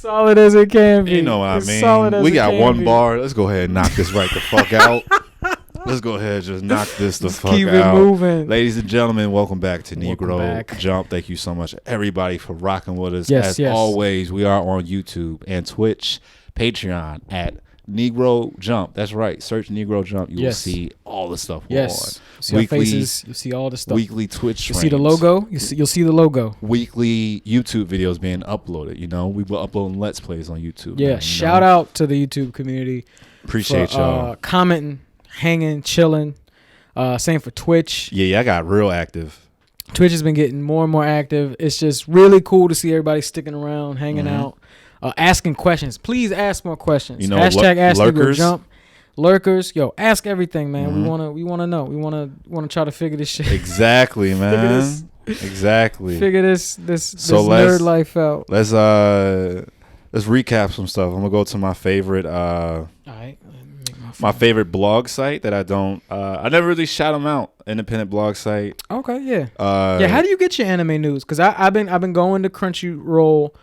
Solid as it can be. You know what I mean? Solid as We it got can one be. bar. Let's go ahead and knock this right the fuck out. Let's go ahead and just knock this the fuck keep out. it moving. Ladies and gentlemen, welcome back to Welcome Negro back. Jump. Thank you so much, everybody, for rocking with us. Yes, As always, we are on YouTube and Twitch, Patreon at Negro Jump. That's right. Search Negro Jump. You will see all the stuff we're on. You see our faces. You see all the stuff. Weekly Twitch You see the logo. You'll see the logo. Weekly YouTube videos being uploaded. You know, we will upload Let's Plays on YouTube. Yeah, man, shout out to the YouTube community. Appreciate for, y'all. Commenting, hanging, chilling. Same for Twitch. Yeah, I got real active. Twitch has been getting more and more active. It's just really cool to see everybody sticking around, hanging out, asking questions. Please ask more questions. You know, Hashtag Ask lurkers. Negro Jump. Lurkers, yo, ask everything, man. We wanna know. We wanna try to figure this shit. Exactly, man. Exactly. Figure this nerd life out. Let's recap some stuff. I'm gonna go to my favorite All right. my favorite blog site that I never really shout them out. Independent blog site. Okay, yeah. How do you get your anime news? Because I've been going to Crunchyroll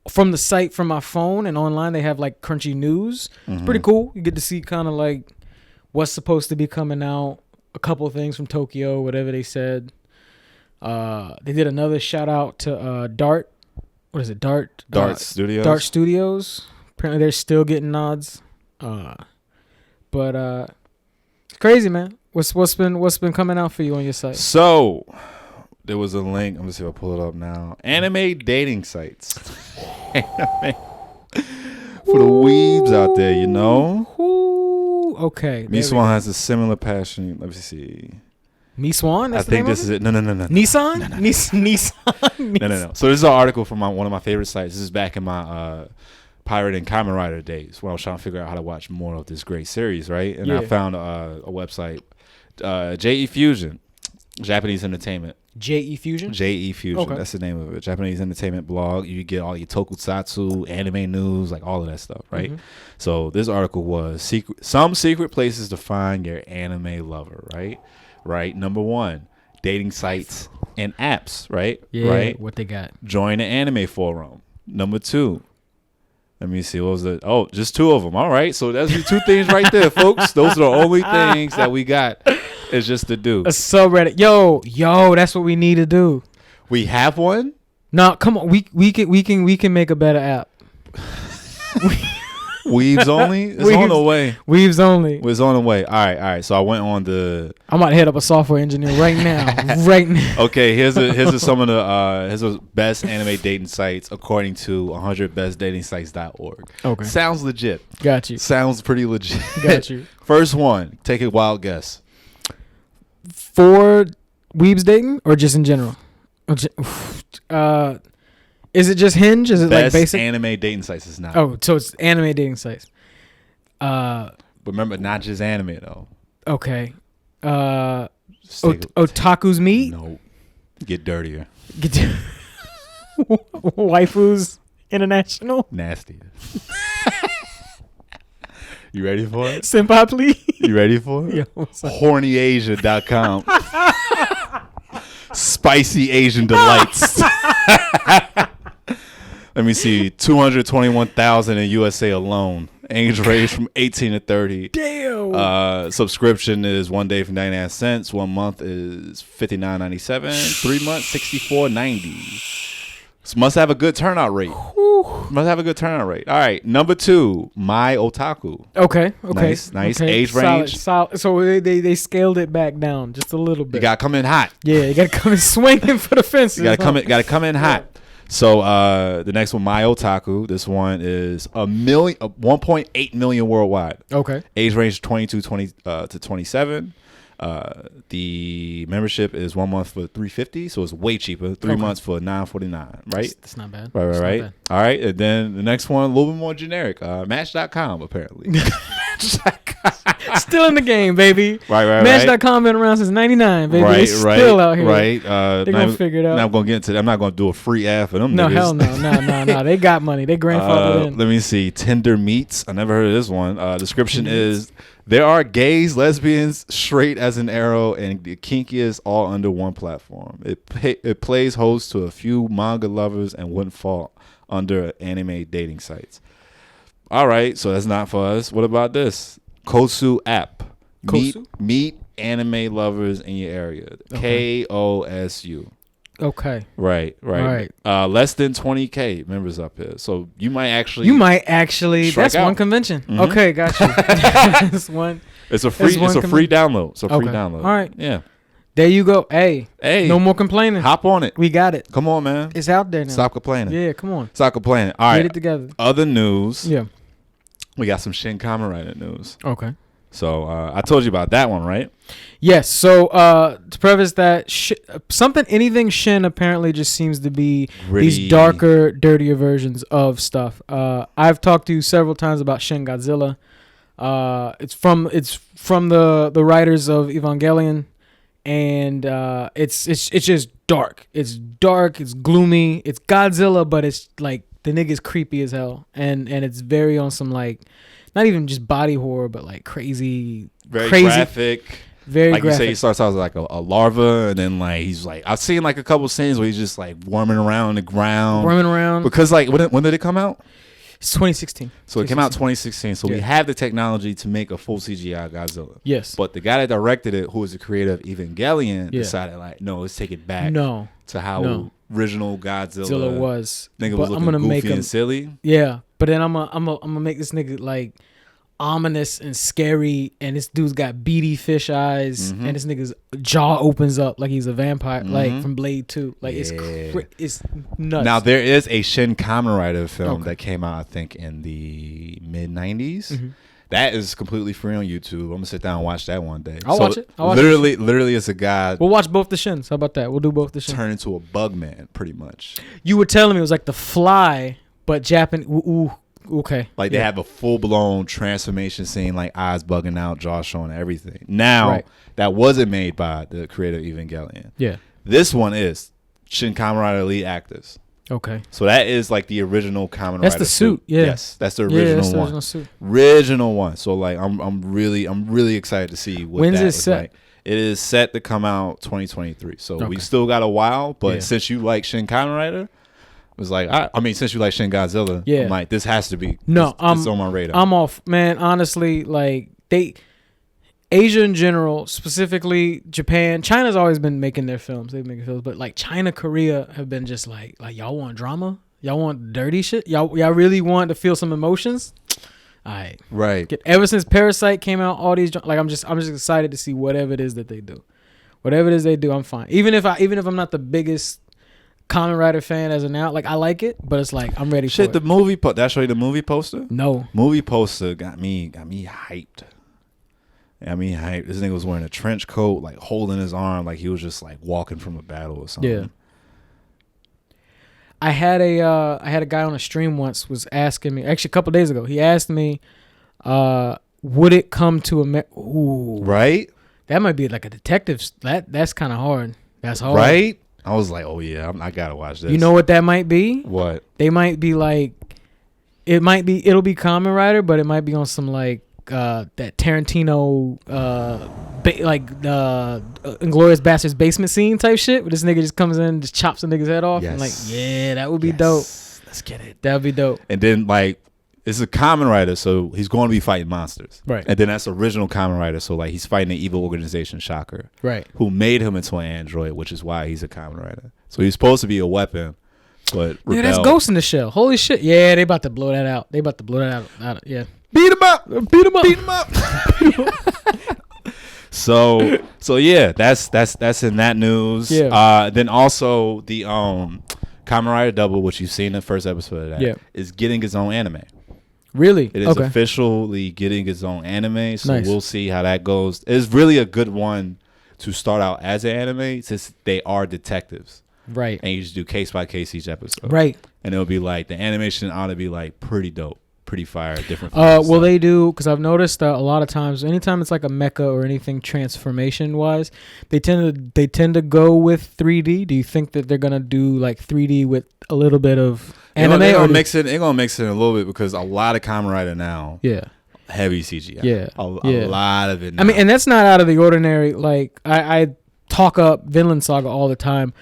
from the site from my phone, and online they have like Crunchy News. It's pretty cool. You get to see kind of like what's supposed to be coming out. A couple of things from Tokyo, whatever they said. They did another shout out to Dart. What is it? Dart Studios. Dart Studios. Apparently they're still getting nods. But it's crazy, man. What's been coming out for you on your site? So there was a link. I'm gonna see if I pull it up now. Anime dating sites. Anime. For the weebs out there, you know. Ooh, okay. Me Swan has a similar passion. Let me see. Me Swan? I think this is it. No. Nissan? Nissan? No. So this is an article from one of my favorite sites. This is back in my Pirate and Kamen Rider days when I was trying to figure out how to watch more of this great series, right? And I found a website, JE Fusion, Japanese Entertainment. JE Fusion? JE Fusion. Okay. That's the name of it. Japanese Entertainment blog. You get all your tokusatsu, anime news, like all of that stuff, right? So this article was some secret places to find your anime lover, right? Right. Number 1, dating sites and apps, right? Yeah. Right. What they got? Join the anime forum. Number 2. Let me see. What was it? Oh, just 2 of them. All right. So that's the 2 things right there, folks. Those are the only things that we got. It's just to do. A subreddit. Yo, that's what we need to do. We have one? No, come on. We can make a better app. Weaves only? It's on the way. Weaves only. It's on the way. All right. So I went on I'm about to hit up a software engineer right now. Right now. Okay, here's some of the best anime dating sites according to 100bestdatingsites.org. Okay. Sounds legit. Got you. Sounds pretty legit. Got you. First one. Take a wild guess. For weebs dating or just in general? Is it just Hinge? Is it Best like basic anime dating sites is not. Oh, so it's anime dating sites. But remember, not just anime though. Okay. Otaku's Meet? No. Get dirtier. Waifus International? Nasty. You ready for it? Senpai, please. You ready for it? Yo, what's up? HornyAsia.com. Spicy Asian delights. Let me see. 221,000 in USA alone. Age range from 18 to 30. Damn. Subscription is 1 day for 99 cents. 1 month is $59.97. 3 months, $64.90. Must have a good turnout rate. Must have a good turnout rate. All right. Number 2, My Otaku. Okay. Nice. Okay. Age range. Solid. So they scaled it back down just a little bit. You got to come in hot. Yeah, you got to come in swinging for the fences. You got to come in hot. So the next one, My Otaku. This one is 1.8 million worldwide. Okay. Age range 22 to 27. The membership is 1 month for $350, so it's way cheaper. 3 months for $949, right? That's not bad. Right. All right, and then the next one, a little bit more generic. Match.com, apparently. Still in the game, baby. Right. Match.com been around since '99, baby. They still out here. Right. They're gonna figure it out. Now I'm gonna get into that. I'm not gonna do a free ad for them. No, niggas. hell no. They got money. They grandfathered in. Let me see. Tinder Meets. I never heard of this one. Description is: there are gays, lesbians, straight as an arrow, and the kinkiest all under one platform. It plays host to a few manga lovers and wouldn't fall under anime dating sites. All right, so that's not for us. What about this? Kosu app. Kosu? Meet anime lovers in your area. Okay. KOSU. Okay. Right. Less than 20K members up here. So you might actually that's out. One convention. Mm-hmm. Okay, gotcha. That's one. It's a free download. It's a free download. All right. Yeah. There you go. Hey, no more complaining. Hop on it. We got it. Come on, man. It's out there now. Stop complaining. Yeah, come on. Stop complaining. All right. Get it together. Other news. Yeah. We got some Shin Kamen Rider news. Okay. So I told you about that one, right? Yes. So to preface that, anything Shin apparently just seems to be gritty. These darker, dirtier versions of stuff. I've talked to you several times about Shin Godzilla. It's from the writers of Evangelion, and it's just dark. It's dark. It's gloomy. It's Godzilla, but it's like the nigga's creepy as hell, and it's very on some like. Not even just body horror, but like crazy, graphic. Very like graphic. You say, he starts out as like a larva, and then like he's like I've seen like a couple scenes where he's just like worming around the ground, because like when did it come out? It's 2016. So it came out 2016. So we have the technology to make a full CGI Godzilla. Yes. But the guy that directed it, who was the creator of Evangelion, decided like, no, let's take it back. To how original Godzilla was. Nigga was looking goofy and silly. Yeah, but then I'm gonna make this nigga like ominous and scary, and this dude's got beady fish eyes, and this nigga's jaw opens up like he's a vampire, like from Blade 2. Like it's nuts. Now there is a Shin Kamen Rider film that came out, I think, in the mid '90s. That is completely free on YouTube. I'm gonna sit down and watch that one day. I'll watch it. Literally, it's a guy. We'll watch both the Shins. How about that? We'll do both the Shins. Turn into a bug man, pretty much. You were telling me it was like The Fly, but Japanese. Ooh, okay. Like they have a full blown transformation scene, like eyes bugging out, jaw showing, everything. Now that wasn't made by the creator of Evangelion. Yeah. This one is Shin Kamen Rider lead actors. Okay. So that is like the original Kamen Rider. That's the suit. Yeah. Yes, that's the original that's the one. Original suit. Original one. So like I'm really excited to see what when's that it is set? like. It is set to come out 2023. So we still got a while, but since you like Shin Kamen Rider, it was like I mean since you like Shin Godzilla, I'm like this has to be this on my radar. I'm off, man. Honestly, like Asia in general, specifically Japan, China's always been making their films. They've been making films, but like China, Korea have been just like y'all want drama, y'all want dirty shit, y'all really want to feel some emotions. All right, ever since Parasite came out, all these like I'm just excited to see whatever it is that they do. Whatever it is they do, I'm fine. Even if I'm not the biggest Kamen Rider fan as of now, like I like it, but it's like I'm ready for it. The movie did I show you the movie poster? No. Movie poster got me hyped. I mean, this nigga was wearing a trench coat, like holding his arm, like he was just like walking from a battle or something. Yeah. I had a guy on a stream once was asking me, actually a couple of days ago, he asked me, would it come to Ooh. Right? That might be like a detective. That's kind of hard. That's hard. Right? I was like, oh yeah, I gotta watch this. You know what that might be? What? They might be like, it'll be Kamen Rider, but it might be on some like, that Tarantino Inglourious Basterds basement scene type shit where this nigga just comes in and just chops a nigga's head off and like that would be dope. Let's get it. That would be dope. And then like it's a Kamen Rider, so he's going to be fighting monsters, right? And then that's original Kamen Rider, so like he's fighting the evil organization Shocker, right? Who made him into an android, which is why he's a Kamen Rider. So he's supposed to be a weapon, but rebelled. That's Ghost in the Shell. Holy shit! Yeah, they about to blow that out. Yeah. Beat him up. So yeah, that's in that news. Yeah. Then also the Kamen Rider Double, which you've seen in the first episode of that, is getting its own anime. Really? It is officially getting its own anime. So we'll see how that goes. It's really a good one to start out as an anime since they are detectives. Right. And you just do case by case each episode. Right. And it'll be like the animation ought to be like pretty dope. Pretty fire, different. Well, they do, because I've noticed that a lot of times, anytime it's like a mecha or anything transformation wise, they tend to go with 3D. Do you think that they're gonna do like 3D with a little bit of anime? They're gonna mix it a little bit because a lot of Kamen Rider now, heavy CGI. A lot of it. Now. I mean, and that's not out of the ordinary. Like I talk up Vinland Saga all the time.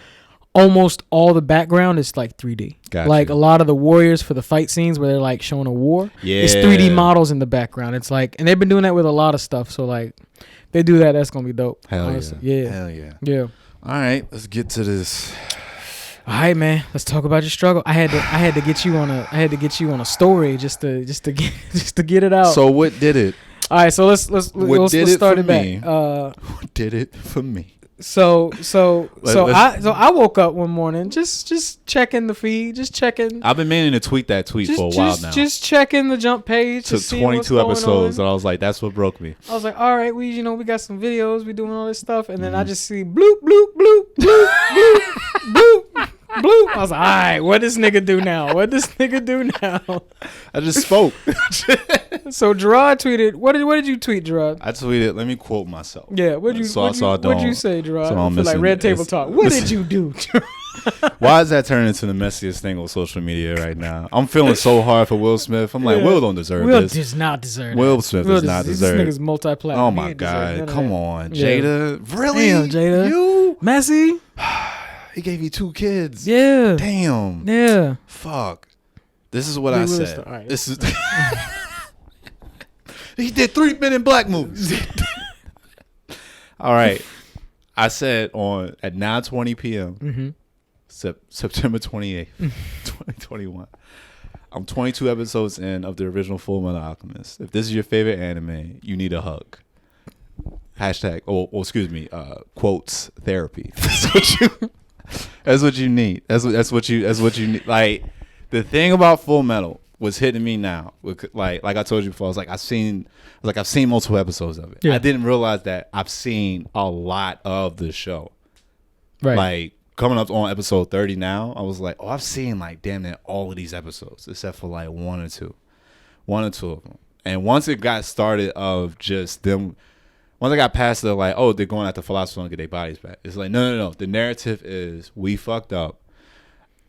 almost all the background is like 3D. Gotcha. Like a lot of the warriors for the fight scenes where they're like showing a war. Yeah. It's 3D models in the background. It's like, and they've been doing that with a lot of stuff. So like, if they do that, that's gonna be dope. Hell honestly. yeah. Hell yeah. Yeah. All right, let's get to this. All right, man. Let's talk about your struggle. I had to get you on a story just to get it out. So what did it? All right, so let's start it back. What did it for me? So I woke up one morning just checking the feed, just checking. I've been meaning to tweet that tweet for a while now. Just checking the jump page. Took 22 episodes, and I was like, that's what broke me. I was like, all right, we got some videos, we doing all this stuff, and then I just see bloop bloop bloop bloop bloop bloop. Bloop. I was like, all right, what this nigga do now? I just spoke. So Gerard tweeted. What did you tweet, Gerard? I tweeted. Let me quote myself. Yeah. What'd you say, Gerard? So I feel like Red Table Talk. What did you do? Why is that turning into the messiest thing on social media right now? I'm feeling so hard for Will Smith. I'm like, Will don't deserve this. Will does not deserve Will Smith does not deserve it. This nigga's multi-platinum. Oh my God. Come on. Jada. Really? Damn, Jada. You? Messi? He gave you 2 kids. Yeah. Damn. Yeah. Fuck. This is what I said. Right. This is. He did 3 Men in Black movies. All right. I said at 9:20 p.m. September 28th, 2021. I'm 22 episodes in of the original Full Metal Alchemist. If this is your favorite anime, you need a hug. Hashtag. Excuse me. Quotes therapy. That's what you need. That's what you need. Like, the thing about Full Metal was hitting me now. Like I told you before, I was like, I've seen multiple episodes of it. Yeah. I didn't realize that I've seen a lot of the show. Right. Like, coming up on episode 30 now, I was like, oh, I've seen like damn near all of these episodes except for like one or two of them. And once it got started of just them. Once I got past the like, oh, they're going at the philosopher and get their bodies back. It's like, no. The narrative is we fucked up.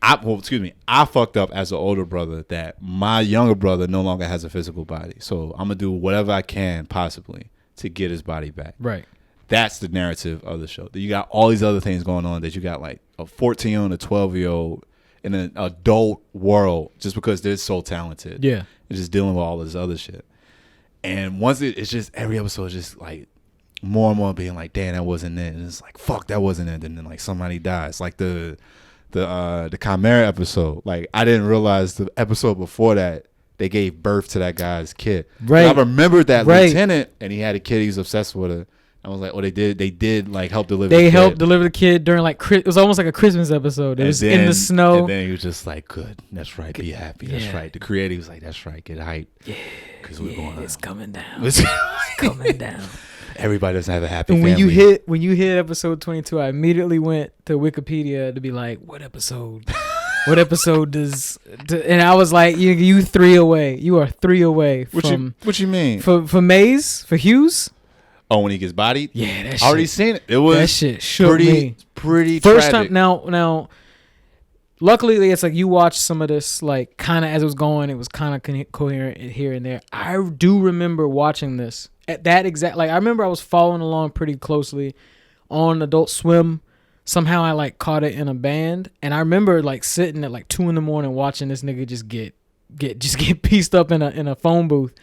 I fucked up as an older brother that my younger brother no longer has a physical body. So I'm gonna do whatever I can possibly to get his body back. Right. That's the narrative of the show. You got all these other things going on that you got like a 14-year-old and a 12-year-old in an adult world just because they're so talented. Yeah. And just dealing with all this other shit. And once it's just every episode is just like more and more being like, damn, that wasn't it. And it's like, fuck, that wasn't it. And then like somebody dies. Like the Chimera episode. Like, I didn't realize the episode before that they gave birth to that guy's kid. Right. I remembered that lieutenant, and he had a kid. He was obsessed with her. I was like, oh, they did like help deliver. They helped deliver the kid during like it was almost like a Christmas episode. It was in the snow. And then he was just like, good, that's right, be happy, that's right. The creator was like, that's right, get hyped. Yeah, because we're going. It's coming down. It's coming down. Everybody doesn't have a happy and family. When you hit episode 22, I immediately went to Wikipedia to be like, what episode? What episode does? And I was like, you 3 away. You are 3 away from. What you mean? For Maze, for Hughes. Oh, when he gets bodied? Yeah, that shit. I already seen it. It was that shit shook me. Pretty first tragic. time. Now, luckily, it's like you watch some of this like kind of as it was going. It was kind of coherent here and there. I do remember watching this at that exact. Like I remember I was following along pretty closely on Adult Swim. Somehow I like caught it in a band, and I remember like sitting at like 2 a.m. watching this nigga just get pieced up in a phone booth,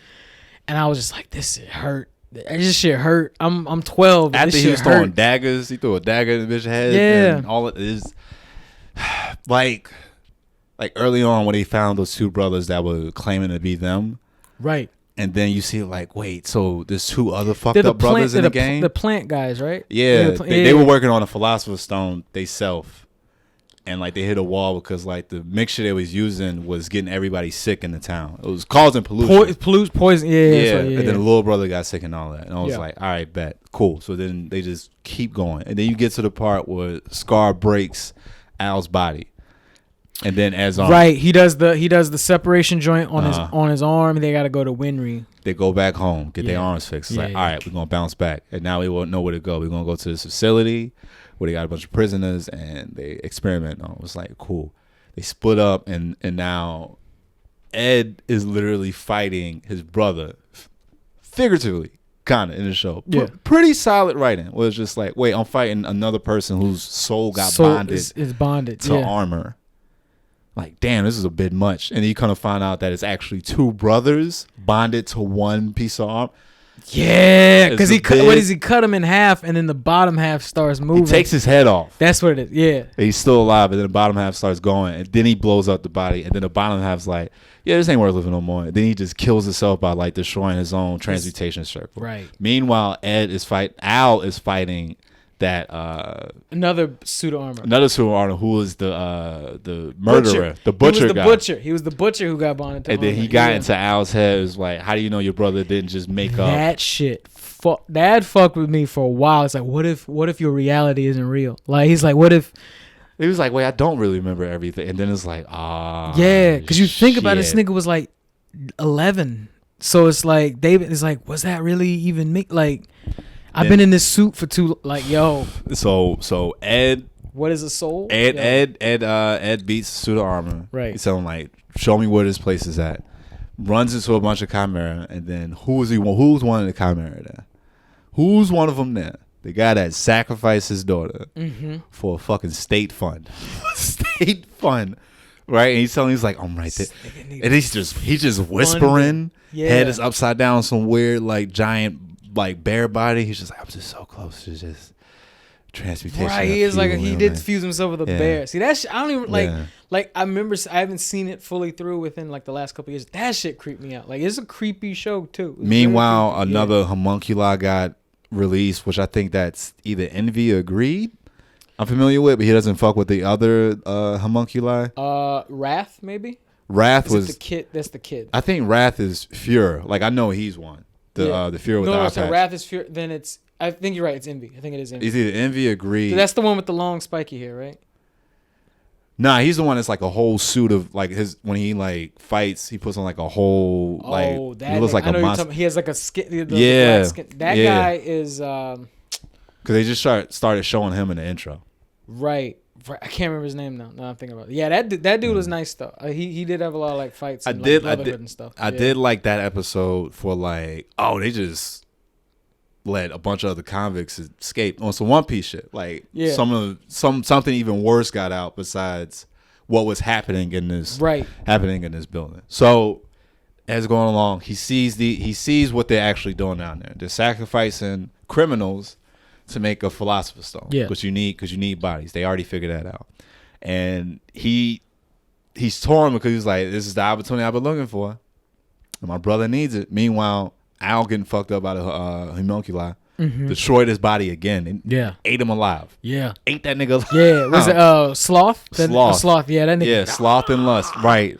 and I was just like, this shit hurt. This shit hurt. I'm 12. After he was throwing daggers, he threw a dagger in the bitch's head. Yeah, and all it is like early on when he found those 2 brothers that were claiming to be them, right? And then you see like, wait, so there's 2 other fucked up brothers in the game. The plant guys, right? Yeah, they were working on a Philosopher's Stone they self, and like they hit a wall because like the mixture they was using was getting everybody sick in the town. It was causing pollution. Poison. Yeah. And then the little brother got sick and all that. And I was like, all right, bet, cool. So then they just keep going, and then you get to the part where Scar breaks Al's body. And then right, he does the separation joint on his arm. They got to go to Winry. They go back home, get their arms fixed. It's all right, we're gonna bounce back, and now we won't know where to go. We're gonna go to this facility where they got a bunch of prisoners and they experiment on. It was like cool. They split up, and now Ed is literally fighting his brother, figuratively, kind of in the show. Yeah. Pretty solid writing. Was just like, wait, I'm fighting another person whose soul got bonded. Is bonded to armor. Like, damn, this is a bit much. And then you kind of find out that it's actually two brothers bonded to one piece of armor. Yeah, because he cut him in half, and then the bottom half starts moving. He takes his head off. That's what it is. Yeah, he's still alive, and then the bottom half starts going, and then he blows up the body, and then the bottom half's like, yeah, this ain't worth living no more. And then he just kills himself by like destroying his own transmutation circle. Right. Meanwhile, Al is fighting that another pseudo armor who is the murderer, the butcher guy. He was the butcher who got bonded to and then he got into Al's head. It was like, how do you know your brother didn't just make up that shit? That fucked with me for a while. It's like, what if your reality isn't real? Like, he's like, what if he was like, wait, I don't really remember everything. And then it's like, yeah, because you think about it, this nigga was like 11, so it's like David is like, was that really even me? Like, I've been in this suit for yo. So Ed. What is a soul? Ed beats pseudo armor. Right. He's telling him, like, show me where this place is at. Runs into a bunch of chimera, and then who's one of the chimera there? Who's one of them there? The guy that sacrificed his daughter for a fucking state fund. State fund. Right? And he's telling, he's like, I'm right there. And he's just whispering. Yeah. Head is upside down, some weird, like, giant, like, bear body. He's just like, I'm just so close to just transmutation. Right, he is like, he did fuse himself with a bear. See, that shit, I don't even like I remember, I haven't seen it fully through within like the last couple of years. That shit creeped me out. Like, it's a creepy show too. Meanwhile, another homunculi got released, which I think that's either Envy or Greed. I'm familiar with, but he doesn't fuck with the other homunculi. Wrath, maybe. Wrath was the kid. That's the kid. I think Wrath is Fuhrer. Like, I know he's one. The Fuhrer with the eye patch. So Wrath is Fuhrer. Then it's. I think you're right. It's Envy. I think it is Envy. It's either Envy or Greed. So that's the one with the long spiky hair, right? Nah, he's the one that's like a whole suit of like when he like fights, he puts on like a whole that he looks like a monster. He has like a skin. Black skin. That guy is. Because they just started showing him in the intro. Right. I can't remember his name now. No, I'm thinking about it. Yeah, that dude was nice though. He did have a lot of like fights. And, and stuff. I did like that episode for like, they just let a bunch of other convicts escape on some One Piece shit. Like something even worse got out besides what was happening in this building. So as going along, he sees what they're actually doing down there. They're sacrificing criminals to make a philosopher's stone. Yeah, because you need bodies. They already figured that out, and he's torn because he's like, this is the opportunity I've been looking for, and my brother needs it. Meanwhile, Al getting fucked up out of homunculi, destroyed his body again, and ate him alive. Yeah, ate that nigga alive. Yeah, was it sloth? Sloth. Yeah, that nigga. Yeah, sloth and lust. Right.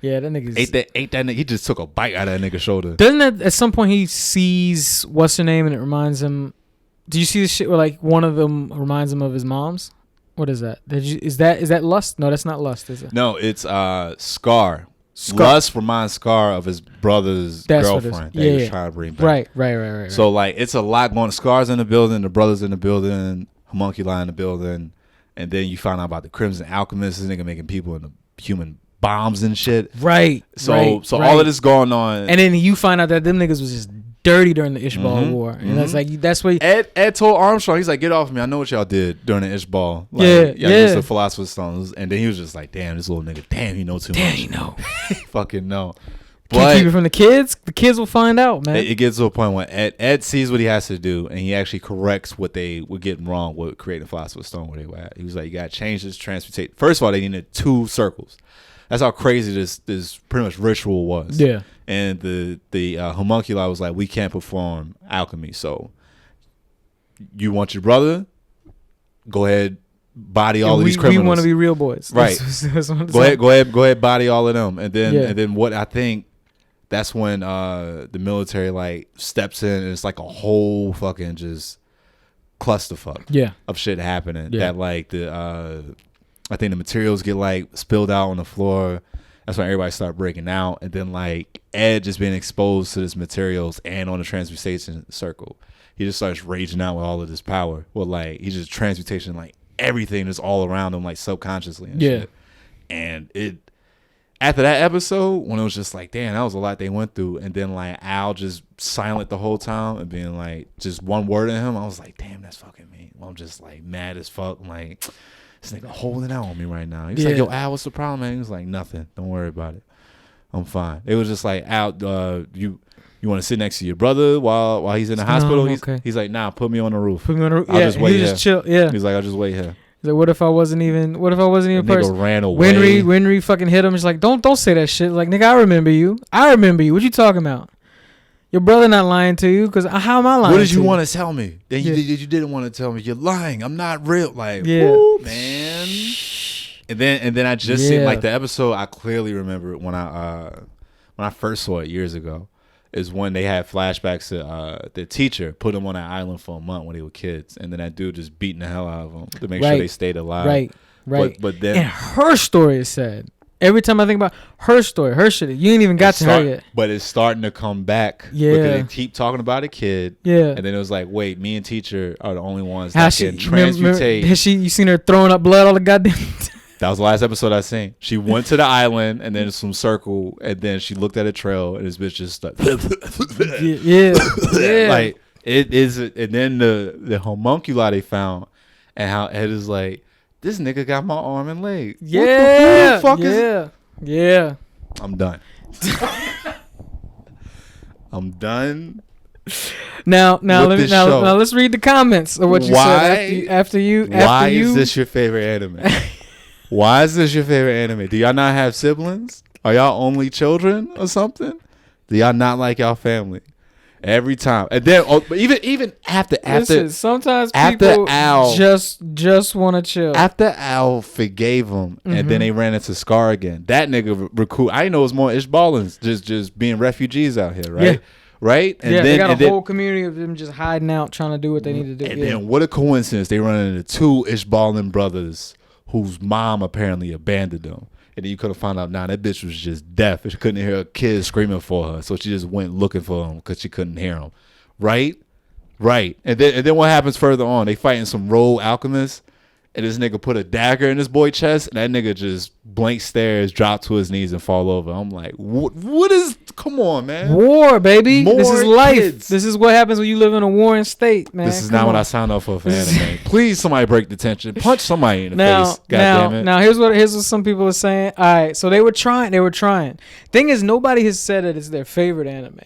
Yeah, that nigga ate that nigga. He just took a bite out of that nigga's shoulder. Doesn't that at some point he sees what's her name and it reminds him? Do you see this shit where like one of them reminds him of his mom's? What is that? Is that lust? No, that's not lust, is it? No, it's Scar. Lust reminds Scar of his brother's girlfriend that he was trying to bring back. Right. So like it's a lot going. Scar's in the building, the brother's in the building, homunculi in the building, and then you find out about the Crimson Alchemist. This nigga making people into human bombs and shit. Right. So all of this going on, and then you find out that them niggas was just dirty during the Ishbal War, and that's what Ed told Armstrong. He's like, "Get off me! I know what y'all did during the Ishbal. Like, yeah. The Philosopher's Stones." And then he was just like, "Damn, this little nigga. Damn, he know too much. Damn, he know. Fucking know." Can't keep it from the kids. The kids will find out, man. It gets to a point where Ed sees what he has to do, and he actually corrects what they were getting wrong with creating the Philosopher's Stone where they were at. He was like, "You got to change this transmutation." First of all, they needed 2 circles. That's how crazy this pretty much ritual was. Yeah. And the homunculi was like, we can't perform alchemy, so you want your brother? Go ahead, body all of these criminals. We want to be real boys, right? Go ahead, body all of them, and then what I think that's when the military like steps in, and it's like a whole fucking just clusterfuck of shit happening. That like I think the materials get like spilled out on the floor. That's when everybody started breaking out, and then like Ed just being exposed to this materials and on the transmutation circle, he just starts raging out with all of this power. Well, like he's just transmutation like everything is all around him, like subconsciously and shit. And after that episode, when it was just like, damn, that was a lot they went through, and then like Al just silent the whole time and being like just one word in him, I was like, damn, that's fucking me. Well, I'm just like mad as fuck. I'm like, this nigga holding out on me right now. He's like, yo, Al, what's the problem, man? He was like, nothing. Don't worry about it. I'm fine. It was just like, Al, you want to sit next to your brother while he's in the hospital? He's like, nah, put me on the roof. Put me on the roof. I'll just wait here. Just chill. Yeah. He's like, I'll just wait here. He's like, what if I wasn't even The person? Nigga ran away. Winry fucking hit him. He's like, don't say that shit. Like, nigga, I remember you. What you talking about? Your brother not lying to you, because how am I lying? What did you want to tell me? Then you didn't want to tell me. You're lying. I'm not real. Like, whoop, man. And then I just seen like the episode. I clearly remember when I first saw it years ago. Is when they had flashbacks to the teacher put them on that island for a month when they were kids, and then that dude just beating the hell out of them to make sure they stayed alive. Right. But then, and her story is sad. Every time I think about her story, her shit, you ain't even got to her yet. But it's starting to come back. Yeah. Because they keep talking about a kid. Yeah. And then it was like, wait, me and teacher are the only ones that can transmutate. You seen her throwing up blood all the goddamn That was the last episode I seen. She went to the island and then some circle, and then she looked at a trail, and this bitch just like, yeah. Like it is. And then the homunculi they found, and how Ed is like, this nigga got my arm and leg. Yeah. What the fuck is? Yeah. I'm done. I'm done. Now let's read the comments of what you said after you. Why is this your favorite anime? Why is this your favorite anime? Do y'all not have siblings? Are y'all only children or something? Do y'all not like y'all family? Every time, and then even after Listen, sometimes after people Al just want to chill. After Al forgave him, and then they ran into Scar again. That nigga recruit. I know it was more Ishbalans just being refugees out here, right? Yeah. Right? And they got a whole community of them just hiding out, trying to do what they need to do. And then what a coincidence! They run into two Ishbalan brothers whose mom apparently abandoned them. And then you could have found out, that bitch was just deaf. She couldn't hear a kid screaming for her. So she just went looking for him because she couldn't hear him. Right? And then what happens further on? They fighting some rogue alchemists. And this nigga put a dagger in this boy's chest. And that nigga just blank stares, drop to his knees, and fall over. I'm like, what is... Come on, man. War, baby. This is life. Kids. This is what happens when you live in a warring state, man. This is not what I signed up for anime. Please, somebody break the tension. Punch somebody in the face. God damn it. Now, here's what some people are saying. All right, so they were trying. Thing is, nobody has said it is their favorite anime.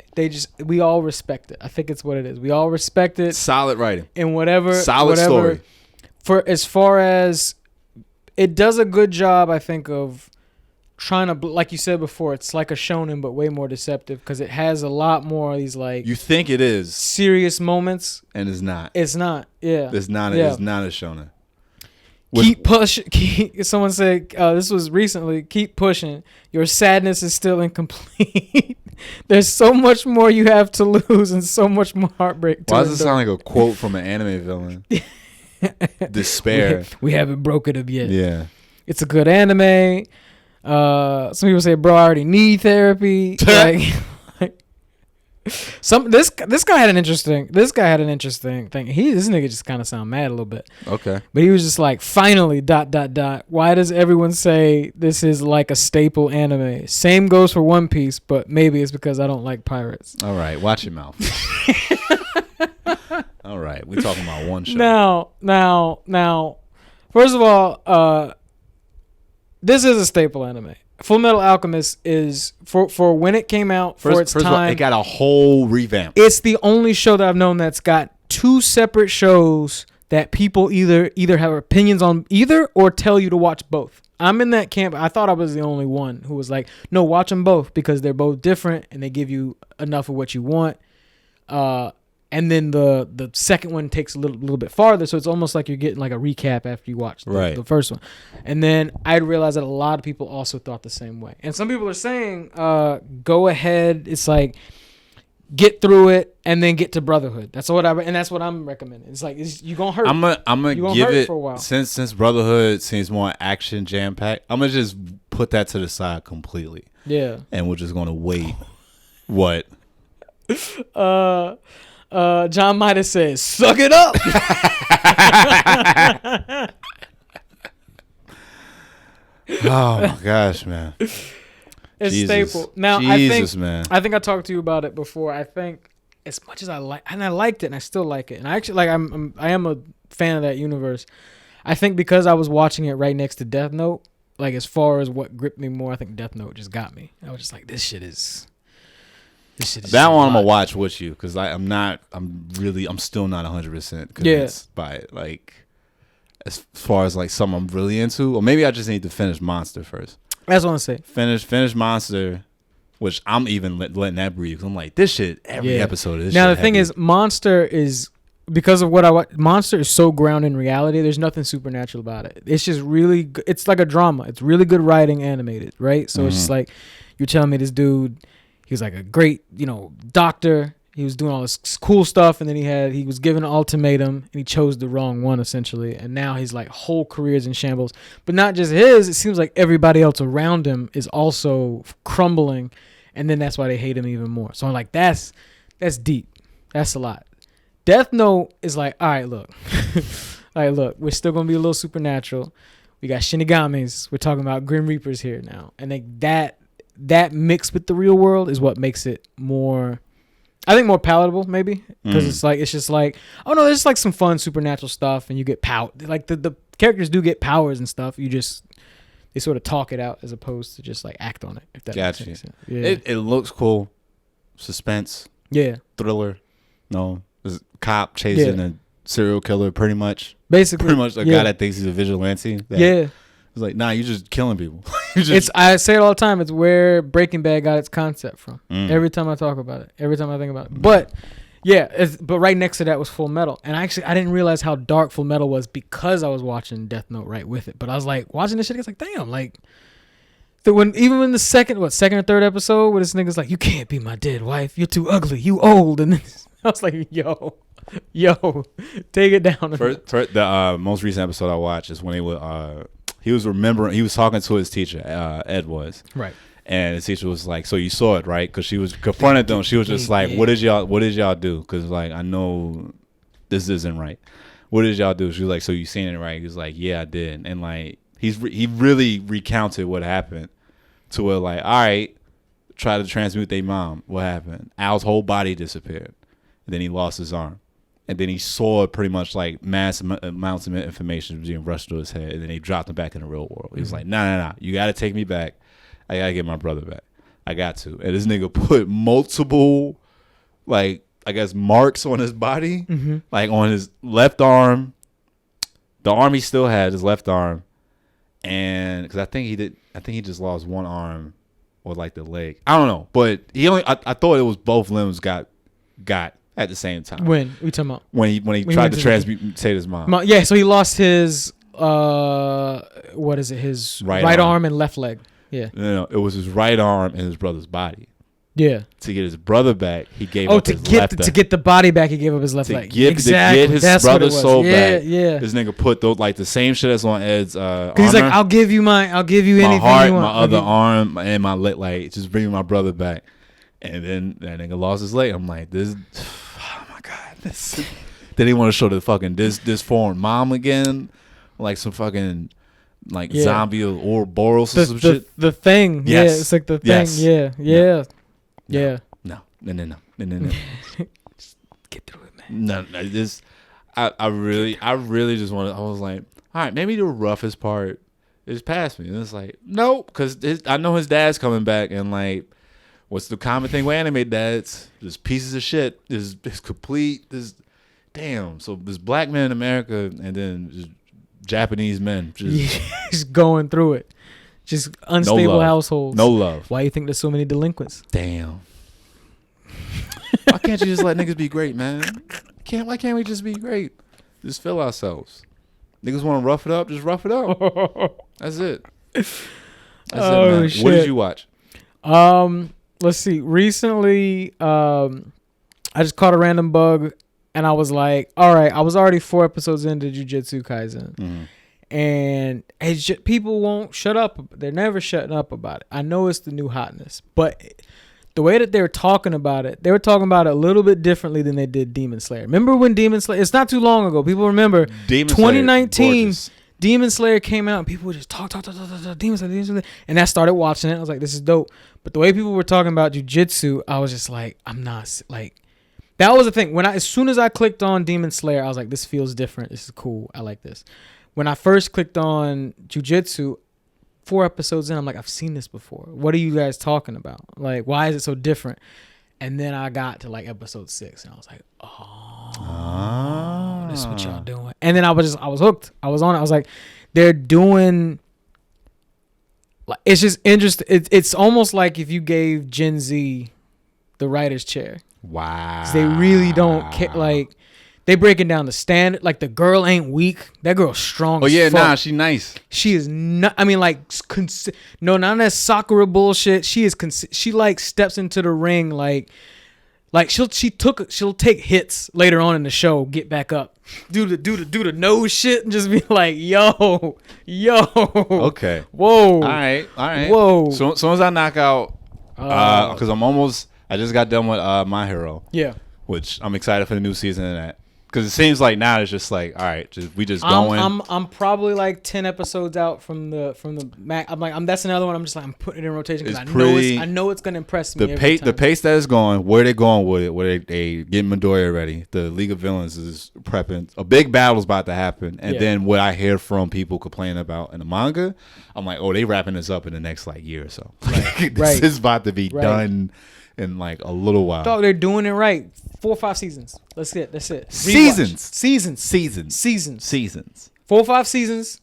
We all respect it. I think it's what it is. We all respect it. Solid writing. And whatever. Story. For as far as it does a good job, I think, of trying to, like you said before, it's like a shonen but way more deceptive because it has a lot more of these like you think it is serious moments, and it's not. It's not. Yeah. It's not. Yeah. It's not a shonen. Keep pushing. Someone said this was recently. Keep pushing. Your sadness is still incomplete. There's so much more you have to lose and so much more heartbreak. Why does it sound like a quote from an anime villain? Despair. We haven't broken up yet. Yeah. It's a good anime. Some people say, bro, I already need therapy. This guy had an interesting thing. This nigga just kind of sound mad a little bit. Okay. But he was just like, finally, ... Why does everyone say this is like a staple anime? Same goes for One Piece, but maybe it's because I don't like pirates. All right, watch your mouth. All right, we're talking about one show. Now, first of all, this is a staple anime. Full Metal Alchemist is for when it came out for its time. First of all, it got a whole revamp. It's the only show that I've known that's got two separate shows that people either have opinions on either or tell you to watch both. I'm in that camp. I thought I was the only one who was like, no, watch them both because they're both different and they give you enough of what you want. And then the second one takes a little bit farther, so it's almost like you're getting like a recap after you watch the first one. And then I realized that a lot of people also thought the same way. And some people are saying, go ahead. It's like get through it and then get to Brotherhood. That's what I'm recommending. It's like you gonna hurt. I'm gonna give it for a while. Since Brotherhood seems more action jam packed. I'm gonna just put that to the side completely. Yeah. And we're just gonna wait. What? John might have said, "Suck it up." Oh my gosh, man! It's staple. Now I think I talked to you about it before. I think as much as I liked it, and I still like it, and I actually like I am a fan of that universe. I think because I was watching it right next to Death Note, like as far as what gripped me more, I think Death Note just got me. I was just like, this shit is that one I'm gonna watch with you because I'm still not 100% convinced by it. Like as far as like something I'm really into, or maybe I just need to finish Monster first. That's what I say. Finish Monster, which I'm even letting that breathe. Cause I'm like, this shit every episode. This now shit the thing is, Monster is because of what I watch. Monster is so grounded in reality. There's nothing supernatural about it. It's just really. It's like a drama. It's really good writing, animated, right? So it's just like you're telling me this dude. He was like a great, doctor. He was doing all this cool stuff, and then he was given an ultimatum, and he chose the wrong one, essentially. And now his like whole career is in shambles. But not just his. It seems like everybody else around him is also crumbling, and then that's why they hate him even more. So I'm like, that's deep. That's a lot. Death Note is like, all right, look, we're still gonna be a little supernatural. We got Shinigamis. We're talking about Grim Reapers here now, and like that mixed with the real world is what makes it more, I think, more palatable maybe because it's just like, oh no, there's like some fun supernatural stuff and you get power. Like the characters do get powers and stuff. They sort of talk it out as opposed to just like act on it. If that makes sense. Yeah. It looks cool, suspense. Yeah. Thriller. No, there's a cop chasing a serial killer. Pretty much a guy that thinks he's a vigilante. It's like, nah, you're just killing people. I say it all the time. It's where Breaking Bad got its concept from. Every time I talk about it, every time I think about it. But but right next to that was Full Metal, and I didn't realize how dark Full Metal was because I was watching Death Note right with it. But I was like watching this shit. I was like, damn, like even when the second or third episode, where this nigga's like, you can't be my dead wife. You're too ugly. You old. And then I was like, yo, take it down. The most recent episode I watched is when he was talking to his teacher, Ed was. Right. And his teacher was like, so you saw it, right? Because she was confronted them. She was just like, what did y'all do? Because like, I know this isn't right. What did y'all do? She was like, so you seen it, right? He was like, yeah, I did. And like, he really recounted what happened to where like, all right, try to transmute their mom. What happened? Al's whole body disappeared. And then he lost his arm. And then he saw pretty much like mass amounts of information being rushed through his head. And then he dropped him back in the real world. He was like, nah. You got to take me back. I got to get my brother back. I got to. And this nigga put multiple, like, I guess, marks on his body. Like on his left arm. The arm he still had, his left arm. And because I think he just lost one arm or like the leg. I don't know. But I thought it was both limbs got at the same time. When we talking about? When he tried to transmutate his mom. Yeah, so he lost his what is it? His right arm and left leg. Yeah. No, it was his right arm and his brother's body. Yeah. To get his brother back, he gave up his left leg. To get the body back, he gave up his left leg. Exactly. To get his brother's soul back. Yeah. This nigga put the same shit that's on Ed's armor. He's like, I'll give you anything you want. My other arm and my leg, like, just bring my brother back. And then that nigga lost his leg. I'm like, this. Oh my god, this. Then he want to show the fucking disformed mom again, like some fucking like zombie or Ouroboros or some shit. The thing, yes. It's like the thing, No. Just get through it, man. No, this. I really just wanted. I was like, all right, maybe the roughest part is past me, and it's like, no, because I know his dad's coming back, and like. What's the common thing with anime dads? Just pieces of shit. There's complete. Damn. So there's black men in America and then just Japanese men. Just going through it. Just unstable households. No love. Why you think there's so many delinquents? Damn. Why can't you just let niggas be great, man? Why can't we just be great? Just feel ourselves. Niggas want to rough it up, just rough it up. That's it. That's it, man. Shit. What did you watch? Let's see. Recently, I just caught a random bug, and I was like, all right, I was already 4 episodes into Jujutsu Kaisen. And people won't shut up. They're never shutting up about it. I know it's the new hotness, but the way that they were talking about it, they were talking about it a little bit differently than they did Demon Slayer. Remember when Demon Slayer, it's not too long ago. People remember 2019. Demon Slayer came out and people would just talk, Demon Slayer, and I started watching it. I was like, this is dope. But the way people were talking about jujitsu, I was just like, I'm not like. That was the thing. As soon as I clicked on Demon Slayer, I was like, this feels different. This is cool. I like this. When I first clicked on jujitsu, 4 episodes in, I'm like, I've seen this before. What are you guys talking about? Like, why is it so different? And then I got to like episode 6, and I was like, oh, this is what y'all doing. And then I was hooked. I was on it. I was like, they're doing. Like, it's just interesting. It's almost like if you gave Gen Z the writer's chair. Wow. They really don't care. Like, they breaking down the standard. Like, the girl ain't weak. That girl's strong. Oh yeah, as fuck. nah, she nice. She is not. I mean, like, no, none of that Sakura bullshit. She is. She like steps into the ring like she'll take hits later on in the show. Get back up, do the nose shit, and just be like, yo. Okay. Whoa. All right. Whoa. So as soon as I knock out, because I just got done with My Hero. Yeah. Which I'm excited for the new season of that. Because it seems like now it's just like, all right, we just going. I'm probably like 10 episodes out from the Mac. I'm like, that's another one. I'm just like, I'm putting it in rotation because I know it's gonna impress me. The pace that is going, where they going with it, where they getting Midoriya ready. The League of Villains is prepping. A big battle's about to happen, and then what I hear from people complaining about in the manga, I'm like, oh, they wrapping this up in the next like year or so. Right. This is about to be done in like a little while. Dog, they're doing it right. 4 or 5 seasons. That's it. Seasons. 4 or 5 seasons.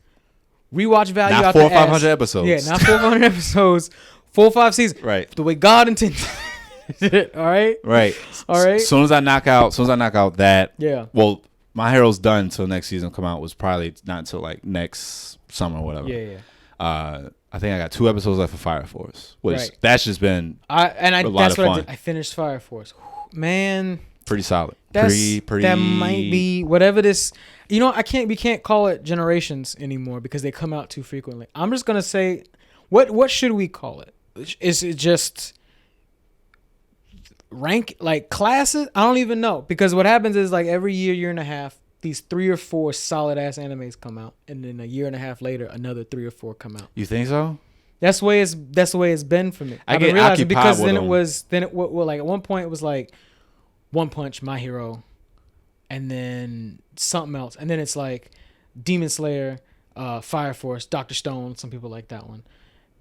Rewatch value not out 400 the or 500 episodes. Yeah, not 400 episodes. 4 or 5 seasons. Right. The way God intended. All right. Right. All right. As soon as I knock out that. Yeah. Well, My Hero's done until next season come out. Was probably not until like next summer or whatever. Yeah. I think I got 2 episodes left for Fire Force, which that's just been that's what I did. I finished Fire Force. Man, pretty solid. Pretty. That might be whatever this. You know, we can't call it Generations anymore because they come out too frequently. I'm just gonna say, what should we call it? Is it just rank like classes? I don't even know, because what happens is like every year and a half, these 3 or 4 solid ass animes come out, and then a year and a half later, another 3 or 4 come out. You think so? That's the way it's been for me. I get realizing because then it like at one point it was like One Punch, My Hero, and then something else, and then it's like Demon Slayer, Fire Force, Dr. Stone. Some people like that one,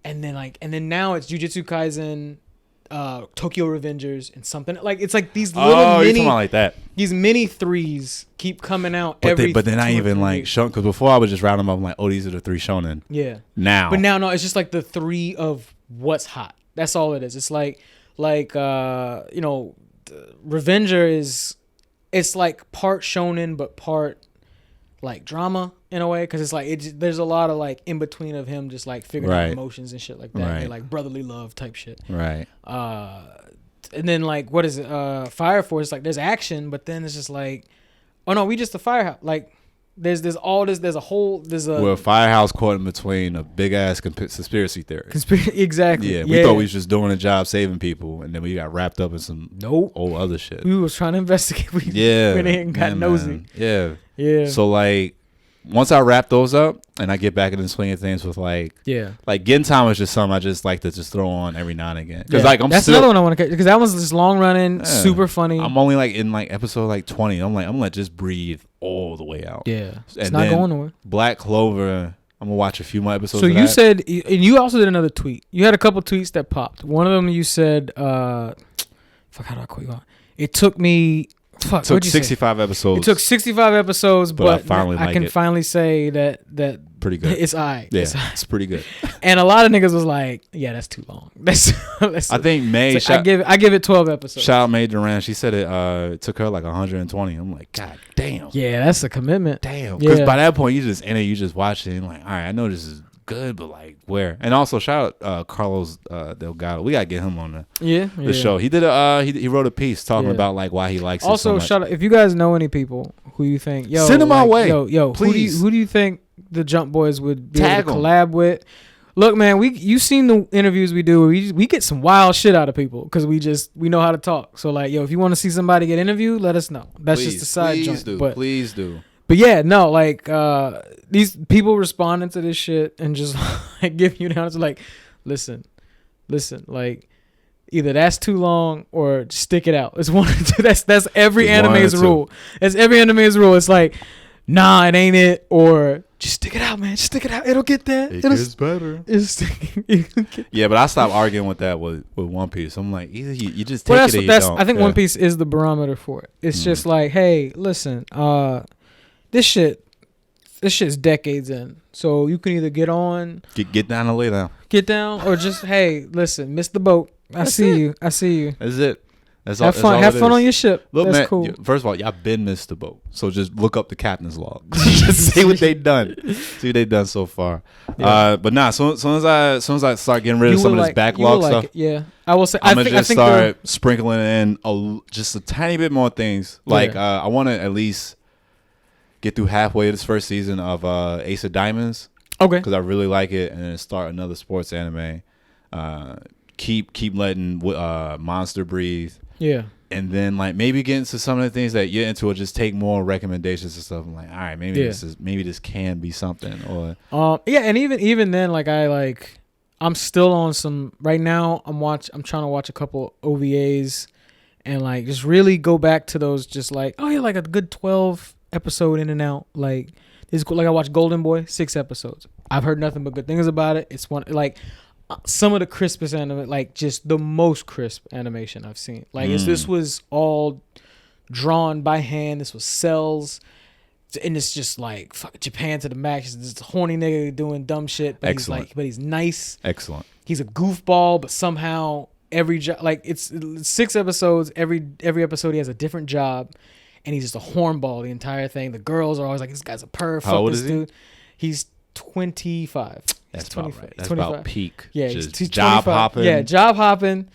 and then now it's Jujutsu Kaisen, Tokyo Revengers, and something like it's like these little mini, like that. These mini 3s keep coming out but they're not even like shonen, because before I would just round them up. I'm like, oh, these are the 3 shonen. Yeah. Now, no, it's just like the 3 of what's hot. That's all it is. It's like Revenger it's like part shonen but part like drama in a way, because it's like there's a lot of like in between of him just like figuring out emotions and shit like that. Right. Like brotherly love type shit. Right. And then like what is it? Fire Force, like there's action, but then it's just like, oh no, we just the firehouse. Like there's all this. There's a Firehouse caught in between a big ass conspiracy theory. Exactly. Yeah, we thought we was just doing a job saving people, and then we got wrapped up in some old other shit. We was trying to investigate. We went in and got nosy. Man. Yeah. So like, once I wrap those up and I get back into the swing of things with like Gintama is just something I just like to just throw on every now and again, because that's another one I want to catch, because that one's just long running, super funny. I'm only like in like episode like 20. I'm gonna just breathe all the way out. Yeah, it's not going nowhere. Black Clover, I'm gonna watch a few more episodes. So you said, and you also did another tweet. You had a couple tweets that popped. One of them you said, "Fuck, how do I quit you on?" It took me. Fuck, took 65 episodes. It took 65 episodes, but I can finally say that pretty good. It's alright. Yeah, it's pretty good. And a lot of niggas was like, "Yeah, that's too long." I think May. I give it 12 episodes. Shout out May Duran. She said it took her like 120. I'm like, God damn. Yeah, that's a commitment. Damn. Because by that point, you just watch it and like, all right, I know this is good, but like where? And also shout out Carlos Delgado. We gotta get him on the show. He did he wrote a piece talking about like why he likes also, it so much. Shout out if you guys know any people who you think send them our way. Please. Who do you think the Jump Boys would be able to collab with? Look, man, you seen the interviews we do. We get some wild shit out of people because we know how to talk. So like, if you want to see somebody get interviewed, let us know. That's just a side joint. Please do. But yeah, no, like these people responding to this shit and just like giving you the answer, like, listen, like either that's too long or stick it out. It's one or two. That's every anime's rule. That's every anime's rule. It's like, nah, it ain't it, or just stick it out, man. Just stick it out. It'll get there. It gets better. Yeah, but I stopped arguing with that with One Piece. I'm like, either you just take it or you don't. I think One Piece is the barometer for it. It's just like, hey, listen, this shit's decades in. So you can either get on, get down and lay down. Get down, or just, hey, listen, miss the boat. I see you. That's it. That's all. Have fun on your ship. Look, that's man, cool. First of all, y'all been missed the boat, so just look up the captain's log. Just see what they done. See what they done so far. Yeah. But nah. Soon as I start getting rid of some of this backlog stuff, I will say. I'm gonna just start sprinkling in just a tiny bit more things. Like I want to at least get through halfway of this first season of Ace of Diamonds. Okay. Because I really like it, and then start another sports anime. Keep letting Monster breathe. Yeah. And then like maybe get into some of the things that you're into, or just take more recommendations and stuff. I'm like, all right, maybe this can be something. Or and even then, like I'm still on some right now. I'm trying to watch a couple OVAs and like just really go back to those. Just like, oh yeah, like a good 12 episode in and out. Like it's cool. Like I watched Golden Boy, 6 episodes. I've heard nothing but good things about it. It's one like. Some of the crispest anime, like just the most crisp animation I've seen. Like this was all drawn by hand. This was cells, and it's just like fuck Japan to the max. This horny nigga doing dumb shit, but he's nice. Excellent. He's a goofball, but somehow it's 6 episodes. Every episode he has a different job, and he's just a hornball the entire thing. The girls are always like, this guy's a perv. How old is he? Dude. He's 25. That's about right. That's 25. About peak. Yeah, he's job hopping. Yeah, job hopping.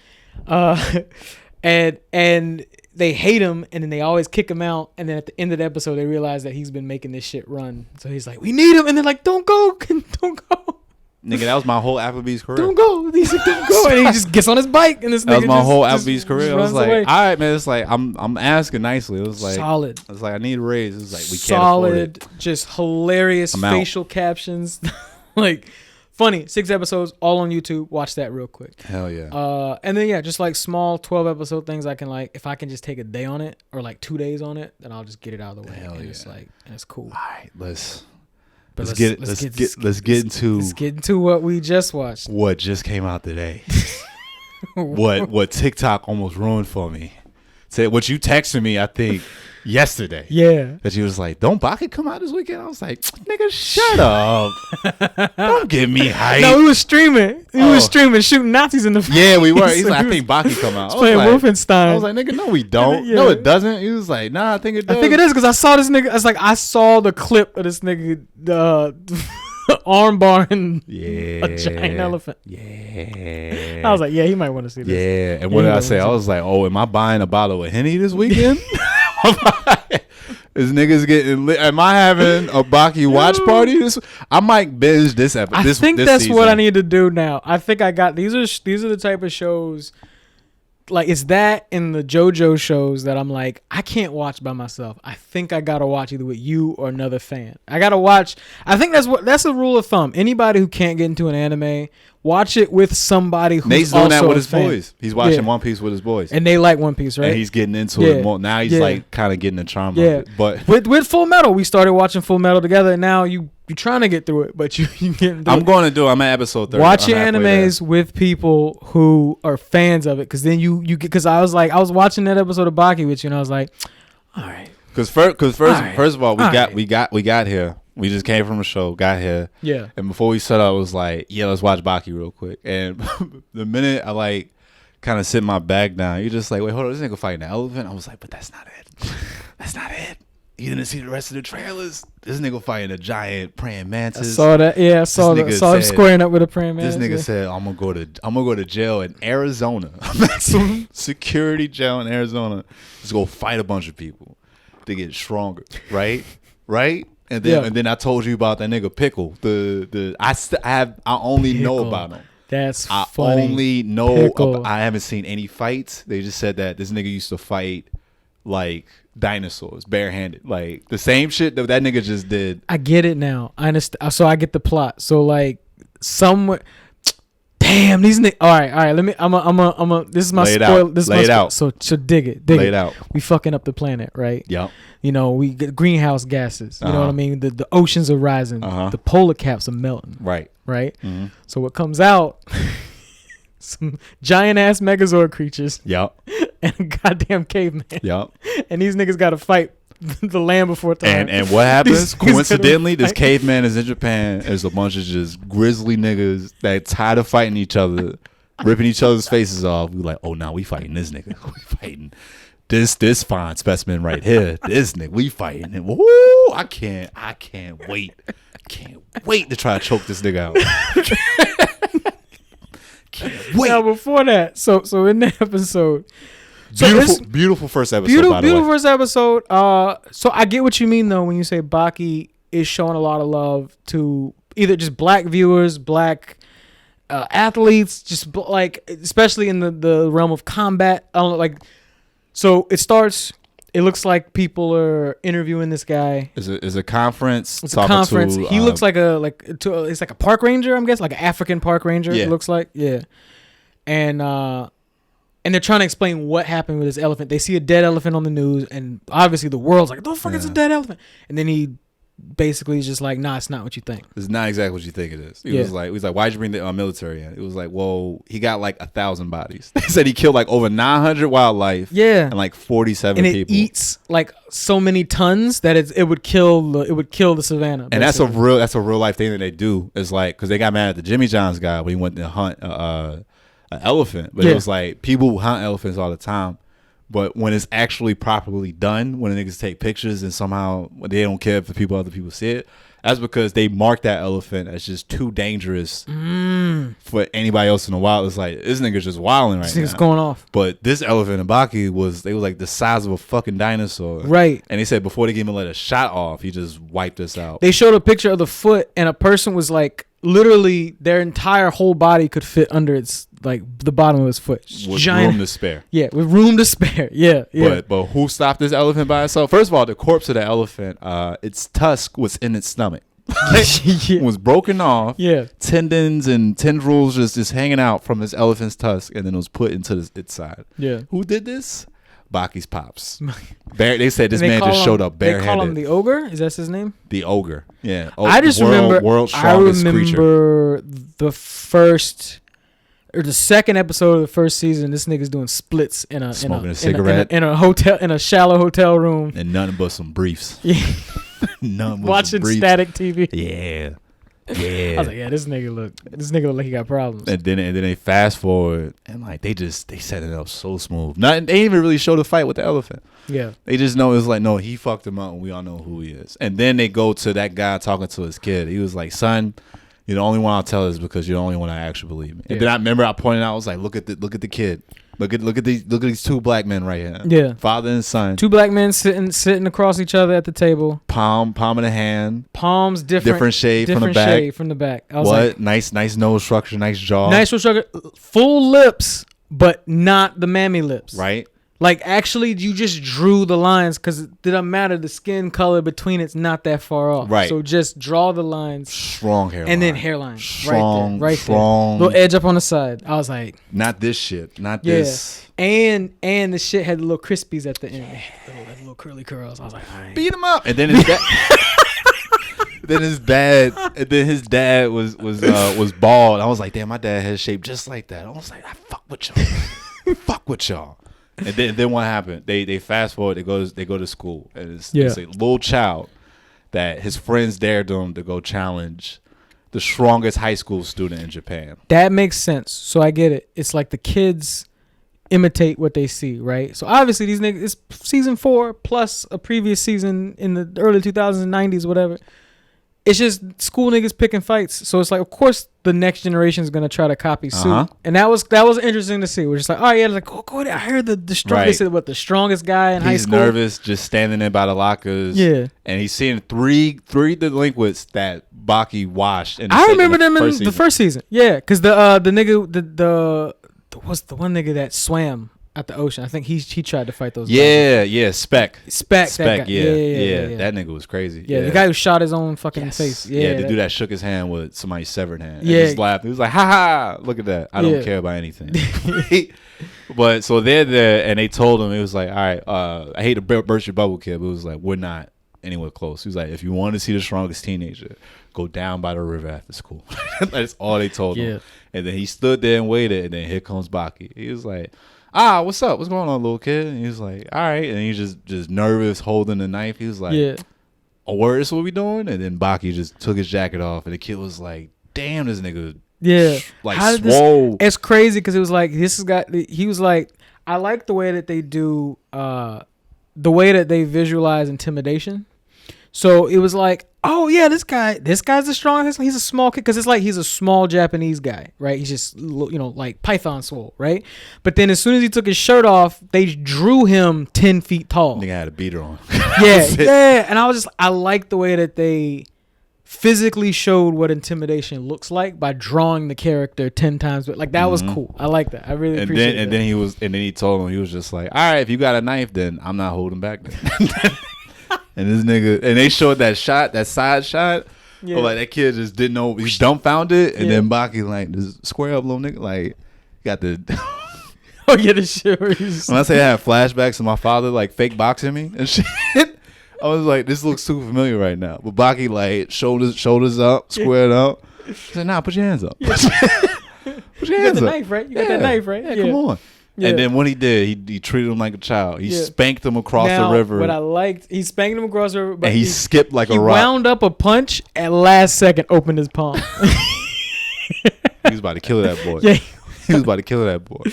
And they hate him, and then they always kick him out. And then at the end of the episode, they realize that he's been making this shit run. So he's like, "We need him," and they're like, "Don't go, don't go." Nigga, that was my whole Applebee's career. Don't go. He's like, "Don't go," and he just gets on his bike, and this nigga that was my whole Applebee's career. I was like, away. all right, man. It's like I'm asking nicely. It was like solid. I was like, I need a raise. It was like we can't solid, afford it. Just hilarious facial captions, like. Funny, 6 episodes, all on YouTube. Watch that real quick. Hell yeah. And then just like small 12 episode things I can like, if I can just take a day on it or like 2 days on it, then I'll just get it out of the way. Hell and yeah. It's like, and it's cool. All right, let's get into what we just watched. What just came out today. what TikTok almost ruined for me. Say what you texted me, I think. Yesterday, that she was like, "Don't Baki come out this weekend?" I was like, "Nigga, shut up! Don't get me hyped." No, we was streaming. Shooting Nazis in the face. Yeah, we were. He's like, "I think Baki come out." I was playing like, Wolfenstein. I was like, "Nigga, no, we don't. No, it doesn't." He was like, "Nah, I think it does." I think it is because I saw this nigga. I saw the clip of this nigga, the arm bar and a giant elephant. Yeah, I was like, "Yeah, he might want to see this." Yeah, and what did I say? I was like, "Oh, am I buying a bottle of Henny this weekend?" Is niggas getting lit? Am I having a Baki watch party? I might binge this episode. I think that's season. What I need to do now. I think I got these are the type of shows. Like it's that and the JoJo shows that I'm like I can't watch by myself. I think I gotta watch either with you or another fan. I gotta watch. I think that's a rule of thumb. Anybody who can't get into an anime, watch it with somebody who's Nate's doing that with his boys. He's watching One Piece with his boys, and they like One Piece, right? And he's getting into it more. Now he's like kind of getting the charm of it. But with Full Metal, we started watching Full Metal together, and now you're trying to get through it, but you getting through I'm going to do it. I'm at episode 30. Watch your animes with people who are fans of it, because then you get, because I was watching that episode of Baki with you, and I was like, all right. Because first of all, we got here. We just came from a show, got here. Yeah. And before we set up, I was like, yeah, let's watch Baki real quick. And the minute I like kind of sit my bag down, you're just like, wait, hold on, this nigga fighting an elephant? I was like, but that's not it. That's not it. You didn't see the rest of the trailers? This nigga fighting a giant praying mantis. I saw that. Yeah, I saw him squaring up with a praying mantis. This nigga said, I'm gonna go to jail in Arizona. Some security jail in Arizona. Just go fight a bunch of people to get stronger. Right? And then I told you about that nigga Pickle. I only know about him. That's I funny. only know. I haven't seen any fights. They just said that this nigga used to fight like dinosaurs barehanded. Like the same shit that nigga just did. I get it now. I understand. So I get the plot. So like somewhere. Damn, these niggas. All right. Let me. I'm a. This is my spoil. This is my spoil. So dig it. Lay it out. We fucking up the planet, right? Yep. You know, we get greenhouse gases. You know what I mean? The oceans are rising. The polar caps are melting. Right. Mm-hmm. So what comes out? Some giant ass Megazord creatures. Yep. And a goddamn caveman. Yep. And these niggas got to fight the land before time. And what happens? Coincidentally, this caveman is in Japan. There's a bunch of just grizzly niggas that tired of fighting each other, ripping each other's faces off. We like, oh, now we fighting this nigga. We fighting this fine specimen right here. This nigga, we fighting him. Woo! I can't wait. Can't wait to try to choke this nigga out. Can't wait. Now before that, so in that episode. Beautiful first episode. Beautiful first episode. So I get what you mean though when you say Baki is showing a lot of love to either just black viewers, black athletes, just like especially in the realm of combat. I don't know, like. So it starts. It looks like people are interviewing this guy. It's a conference. It's a conference. He looks like it's like a park ranger. I'm guessing like an African park ranger. Yeah. It looks like and they're trying to explain what happened with this elephant. They see a dead elephant on the news, and obviously the world's like, "The fuck is a dead elephant?" And then he basically is just like, "Nah, it's not what you think. It's not exactly what you think it is." He was like, "Why'd you bring the military in?" It was like, "Well, he got like 1,000 bodies." They said he killed like over 900 wildlife. Yeah, and like 47 and people. It eats like so many tons that it would kill the savannah. And basically. that's a real life thing that they do. It's like because they got mad at the Jimmy John's guy when he went to hunt an elephant, but it was like people hunt elephants all the time, but when it's actually properly done, when the niggas take pictures and somehow they don't care if other people see it, that's because they mark that elephant as just too dangerous for anybody else in the wild. It's like this nigga's just wilding right now. This nigga's going off. But this elephant in Baki was like the size of a fucking dinosaur, right? And they said before they even let a shot off, he just wiped us out. They showed a picture of the foot, and a person was like, literally, their entire whole body could fit under its like the bottom of his foot. With room to spare. Yeah, with room to spare. Yeah. But who stopped this elephant by itself? First of all, the corpse of the elephant, its tusk was in its stomach. It was broken off. Yeah. Tendons and tendrils just hanging out from this elephant's tusk, and then it was put into its side. Yeah. Who did this? Baki's pops. They said this man just showed up barehanded. They call him the ogre. Is that his name? The ogre. Yeah. I just remember. I remember the first or the second episode of the first season. This nigga's doing splits smoking a cigarette in a hotel, in a shallow hotel room, and nothing but some briefs. Yeah. Watching static TV. Yeah. I was like, yeah, this nigga look like he got problems. And then they fast forward and like they set it up so smooth. They didn't even really show the fight with the elephant. Yeah. They just know it's like, no, he fucked him up and we all know who he is. And then they go to that guy talking to his kid. He was like, son, you're the only one I'll tell this because you're the only one I actually believe me. And then I remember I pointed out, I was like, look at the kid. Look at these two black men right here. Yeah. Father and son. Two black men sitting across each other at the table. Palm in the hand. Palms different shade from the back. Different shade from the back. I was like, nice nose structure, nice jaw. Nice structure. Full lips, but not the mammy lips. Right. Like, actually, you just drew the lines because it didn't matter. The skin color between it's not that far off. Right. So just draw the lines. Strong hairline. And then hairline. Strong. Right there. Little edge up on the side. I was like. Not this shit. Not this. And the shit had little crispies at the end. Little curly curls. I was like, all right. Beat him up. And then his his dad was bald. I was like, damn, my dad has shape just like that. I was like, I fuck with y'all. Fuck with y'all. And then what happened? They fast forward. They go to school, and it's a little child that his friends dared him to go challenge the strongest high school student in Japan. That makes sense. So I get it. It's like the kids imitate what they see, right? So obviously these niggas, it's season 4 plus a previous season in the early 2000s, 90s, whatever. It's just school niggas picking fights. So it's like, of course, the next generation is gonna try to copy suit, and that was interesting to see. We're just like, oh yeah, like go ahead. I heard the strongest. They said what the strongest guy in high school. He's nervous, just standing there by the lockers. Yeah, and he's seeing three delinquents that Baki washed. I remember them in the first season. Yeah, because the nigga what's the one nigga that swam at the ocean. I think he tried to fight those guys. Yeah, Spec. That guy. Yeah. That nigga was crazy. Yeah, the guy who shot his own fucking face. Yeah, the dude that shook his hand with somebody's severed hand. Yeah. And just laughed. He was like, ha ha, look at that. I don't care about anything. But so they're there, and they told him, it was like, all right, I hate to burst your bubble, kid, but it was like, we're not anywhere close. He was like, if you want to see the strongest teenager, go down by the river after school. That's all they told him. And then he stood there and waited, and then here comes Baki. He was like, what's up? What's going on, little kid? And he was like, all right. And he just nervous, holding the knife. He was like, oh, word, this what we doing? And then Baki just took his jacket off, and the kid was like, damn, this nigga. Yeah, like swole. It's crazy because it was like he was like, I like the way that they do the way that they visualize intimidation. So it was like, oh yeah, this guy's the strongest. He's a small kid because it's like he's a small Japanese guy, right? He's just like Python swole, right? But then as soon as he took his shirt off, they drew him 10 feet tall. Nigga had a beater on. yeah, and I like the way that they physically showed what intimidation looks like by drawing the character 10 times. But like that was cool. I like that. I really appreciate it. And then he told him, he was just like, all right, if you got a knife, then I'm not holding back. And this nigga, and they showed that side shot. Yeah. Like that kid just didn't know, he dumbfounded. And then Baki like, just square up, little nigga. Like, got the. Oh yeah, the shit. When I say I had flashbacks of my father like fake boxing me and shit. I was like, this looks too familiar right now. But Baki like shoulders up, squared up. He said, nah, put your hands up. Put your hands up. You got the knife, right? You got that knife, right? Yeah, come on. Yeah. And then when he did, he treated him like a child. He spanked him across the river. What I liked, he spanked him across the river, but and he skipped like a rock. He wound up a punch at last second, opened his palm. He was about to kill that boy. Yeah. He was about to kill that boy.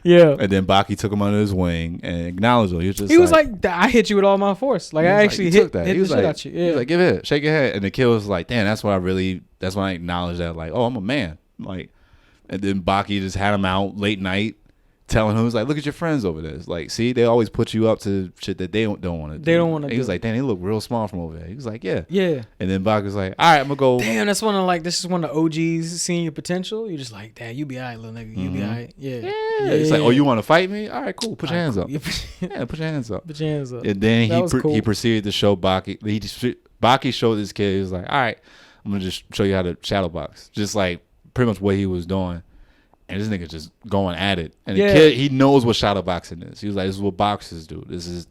Yeah. And then Baki took him under his wing and acknowledged him. He was like, I hit you with all my force. Like, I actually hit the shit at you. Yeah. He was like, give it, shake your head. And the kid was like, damn, that's when I acknowledged that. Like, oh, I'm a man. Like, and then Baki just had him out late night telling him, he was like, look at your friends over there. It's like, see, they always put you up to shit that they don't want to do. They don't want to do. He was like, damn, they look real small from over there. He was like, yeah. Yeah. And then Baki was like, all right, I'm going to go. Damn, this is one of the OGs seeing your potential. You're just like, damn, you be all right, little nigga. You be all right. Yeah. It's like, oh, you want to fight me? All right, cool. Put your hands up. Yeah, put your hands up. Put your hands up. And then he proceeded to show Baki. Baki showed this kid. He was like, all right, I'm going to just show you how to shadow box. Just like pretty much what he was doing. And this nigga just going at it. And the kid, he knows what shadow boxing is. He was like, this is what boxers do. This is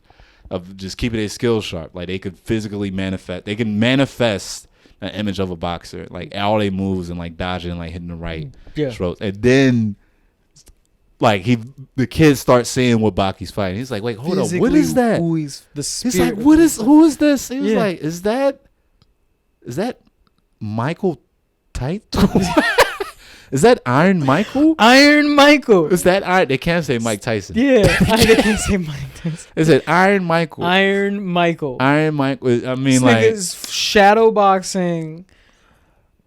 of just keeping their skills sharp. Like they could physically manifest. They can manifest an image of a boxer. Like all they moves and like dodging and like hitting the right strokes. And then like the kid starts seeing what Baki's fighting. He's like, wait, hold on. What is that? He's like, who is this? He was like, is that Michael Tight? Is that Iron Michael? Iron Michael. Is that Iron? They can't say Mike Tyson. Yeah, they can't say Mike Tyson. Is it Iron Michael? Iron Michael. Iron Michael. I mean, this like nigga's shadow boxing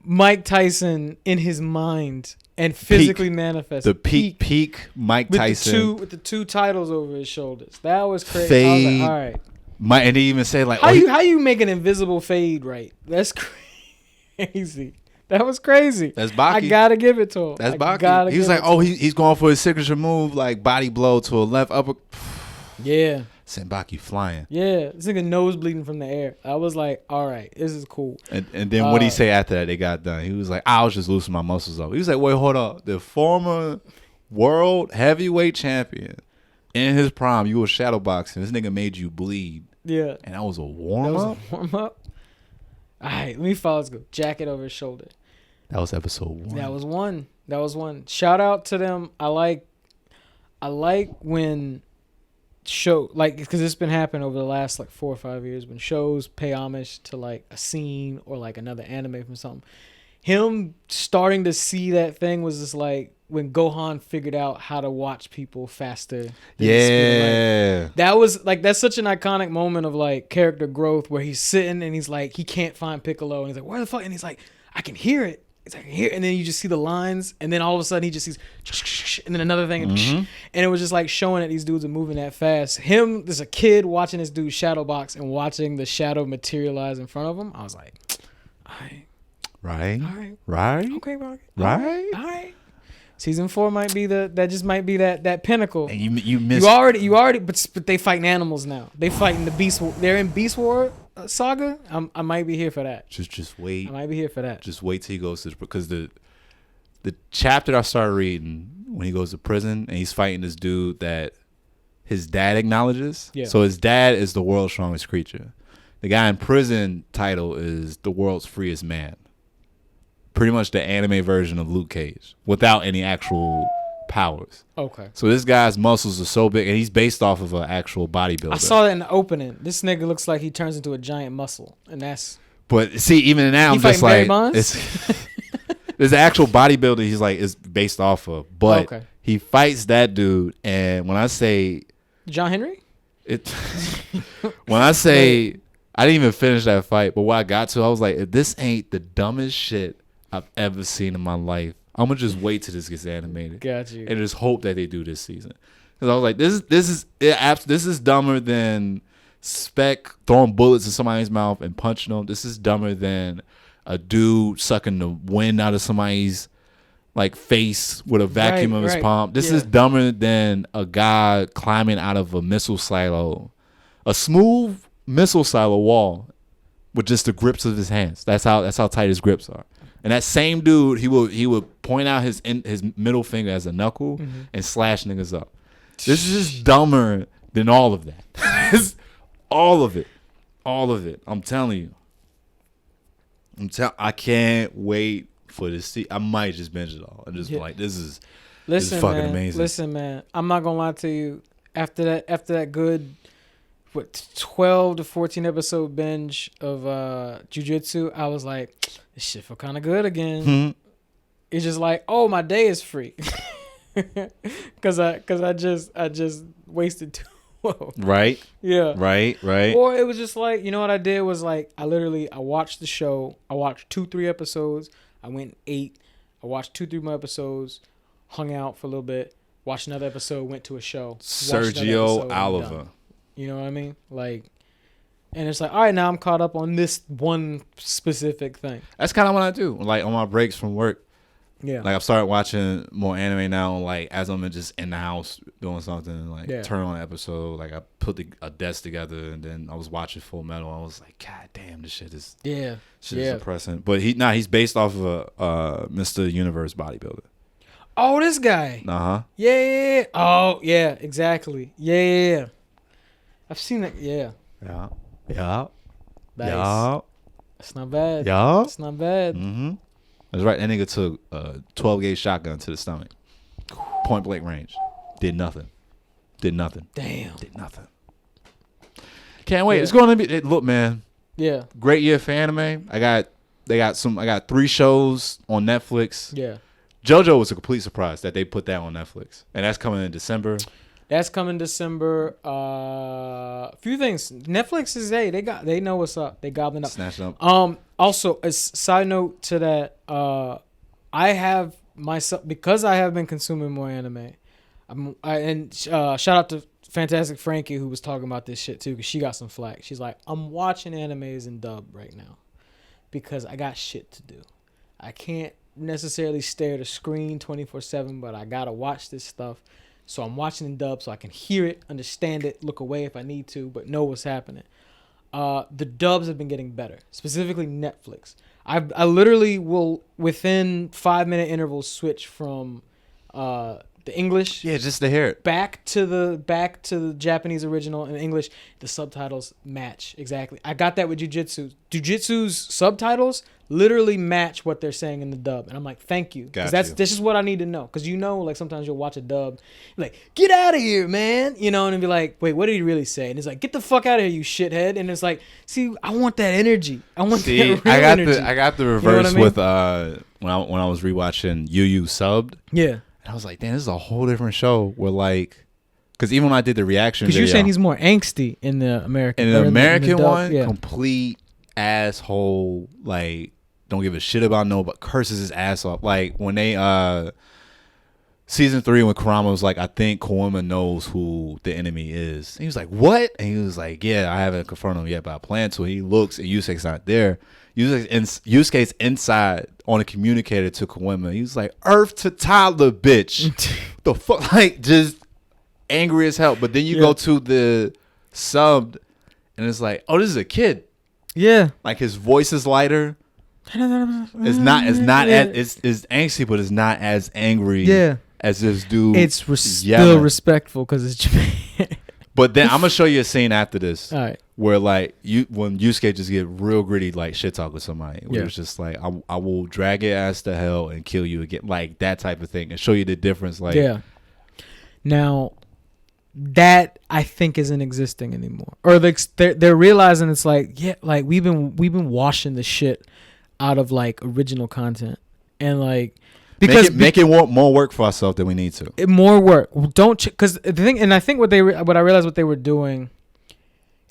Mike Tyson in his mind and physically manifest the peak Mike Tyson with the two titles over his shoulders. That was crazy. Fade, I was like, all right. And they even say like, how you make an invisible fade right? That's crazy. That was crazy. That's Baki. I gotta give it to him. That's Baki. He was like, oh, he's going for his signature move, like body blow to a left upper. Yeah. Sent Baki flying. Yeah. This nigga nose bleeding from the air. I was like, all right, this is cool. And then what did he say after that they got done? He was like, I was just loosening my muscles up. He was like, wait, hold up. The former world heavyweight champion in his prime, you were shadow boxing. This nigga made you bleed. Yeah. And that was a warm up. All right, let me follow. Let's go. Jacket over his shoulder. That was episode 1. That was one. Shout out to them. I like when because it's been happening over the last like 4 or 5 years when shows pay homage to like a scene or like another anime from something. Him starting to see that thing was just like when Gohan figured out how to watch people faster. Yeah. That was like, that's such an iconic moment of like character growth where he's sitting and he's like, he can't find Piccolo. And he's like, where the fuck? And he's like, I can hear it. It's like, here. And then you just see the lines. And then all of a sudden he just sees, and then another thing. And it was just like showing that these dudes are moving that fast. There's a kid watching this dude shadow box and watching the shadow materialize in front of him. I was like, all right. Right. All right. Right. Okay, Rocket. Right. All right. Season 4 might be that pinnacle. And you missed. You already, but they fighting animals now. They fighting the Beast War. They're in Beast War saga. I might be here for that. Just wait. I might be here for that. Just wait till he goes to because the chapter I started reading when he goes to prison and he's fighting this dude that his dad acknowledges. Yeah. So his dad is the world's strongest creature. The guy in prison title is the world's freest man. Pretty much the anime version of Luke Cage without any actual powers. Okay. So this guy's muscles are so big, and he's based off of an actual bodybuilder. I saw that in the opening. This nigga looks like he turns into a giant muscle, and that's. But see, even now, I'm just like, it's there's an actual bodybuilder. He's like is based off of, but he fights that dude, and when I say John Henry, when I say I didn't even finish that fight, but what I got to, I was like, if this ain't the dumbest shit I've ever seen in my life, I'm gonna just wait till this gets animated. Got you. And just hope that they do this season. Because I was like, this is dumber than Spec throwing bullets in somebody's mouth and punching them. This is dumber than a dude sucking the wind out of somebody's like face with a vacuum of his palm. This is dumber than a guy climbing out of a missile silo, a smooth missile silo wall with just the grips of his hands. That's how tight his grips are. And that same dude, he would point out his middle finger as a knuckle and slash niggas up. This is just dumber than all of that. all of it. I'm telling you. I can't wait for this. I might just binge it all and just be like, this is fucking amazing. Listen, man, I'm not gonna lie to you. After that good 12 to 14 episode binge of Jiu-Jitsu, I was like, this shit feel kind of good again. Mm-hmm. It's just like, oh, my day is free. Cause I just wasted too long. Right. Yeah. Right. Or it was just like, you know what I did was like, I watched the show. I watched 2-3 episodes. I went 8. I watched 2-3 more episodes, hung out for a little bit, watched another episode, went to a show. Sergio Oliva. You know what I mean? Like, and it's like, all right, now I'm caught up on this one specific thing. That's kind of what I do. Like on my breaks from work. Yeah. Like I've started watching more anime now. Like as I'm just in the house doing something, like turn on an episode. Like I put a desk together and then I was watching Full Metal. I was like, God damn, this shit is depressing. But he's based off of a Mr. Universe bodybuilder. Oh, this guy. Yeah. Oh, yeah. Exactly. Yeah. I've seen that. Yeah. Yeah. Nice. Yeah. That's not bad. Yeah. That's not bad. Mm-hmm. That's right. That nigga took a 12-gauge shotgun to the stomach. Point blank range. Did nothing. Damn. Did nothing. Can't wait. Yeah. It's going to be. Look, man. Yeah. Great year for anime. I got 3 shows on Netflix. Yeah. JoJo was a complete surprise that they put that on Netflix. And that's coming in December. That's coming December. A few things. Netflix is they know what's up. They gobbling up. Snatch it up. Also, a side note to that, I have myself because I have been consuming more anime. Shout out to Fantastic Frankie who was talking about this shit too because she got some flack. She's like, I'm watching animes in dub right now because I got shit to do. I can't necessarily stare at a screen 24/7, but I gotta watch this stuff. So I'm watching in dub so I can hear it, understand it, look away if I need to, but know what's happening. The dubs have been getting better, specifically Netflix. I literally will, within 5-minute intervals, switch from the English. Yeah, just to hear it. Back to the Japanese original in English. The subtitles match exactly. I got that with Jiu-Jitsu. Jiu-Jitsu's subtitles literally match what they're saying in the dub, and I'm like, thank you, because this is what I need to know. Because like sometimes you'll watch a dub, you're like, get out of here, man, and then be like, wait, what did he really say? And it's like, get the fuck out of here, you shithead. And it's like, see, I want that energy. I want that real energy. I got the reverse with when I was rewatching Yu subbed. Yeah. And I was like, damn, this is a whole different show. Where like, because even when I did the reaction, because you're saying he's more angsty in the American. In the American one, complete asshole. Like, don't give a shit about but curses his ass off. Like when they season 3 when Kurama was like, I think Koima knows who the enemy is. And he was like, what? And he was like, yeah, I haven't confirmed him yet, but I plan to. And he looks and Yusuke's not there. Yusuke's inside on a communicator to Kawima. He was like, Earth to toddler, bitch. The fuck? Like, just angry as hell. But then you go to the sub, and it's like, oh, this is a kid. Yeah. Like, his voice is lighter. It's not as angsty, but it's not as angry as this dude. It's still respectful because it's Japan. But then I'm gonna show you a scene after this, all right, where like when Yusuke just get real gritty, like shit talk with somebody, where it's just like I will drag your ass to hell and kill you again, like that type of thing, and show you the difference. Like, now that I think isn't existing anymore, or they're realizing it's like like we've been washing the shit out of like original content, and like because make it more work for ourselves than we need to. More work. Don't, because the thing, and I think what I realized what they were doing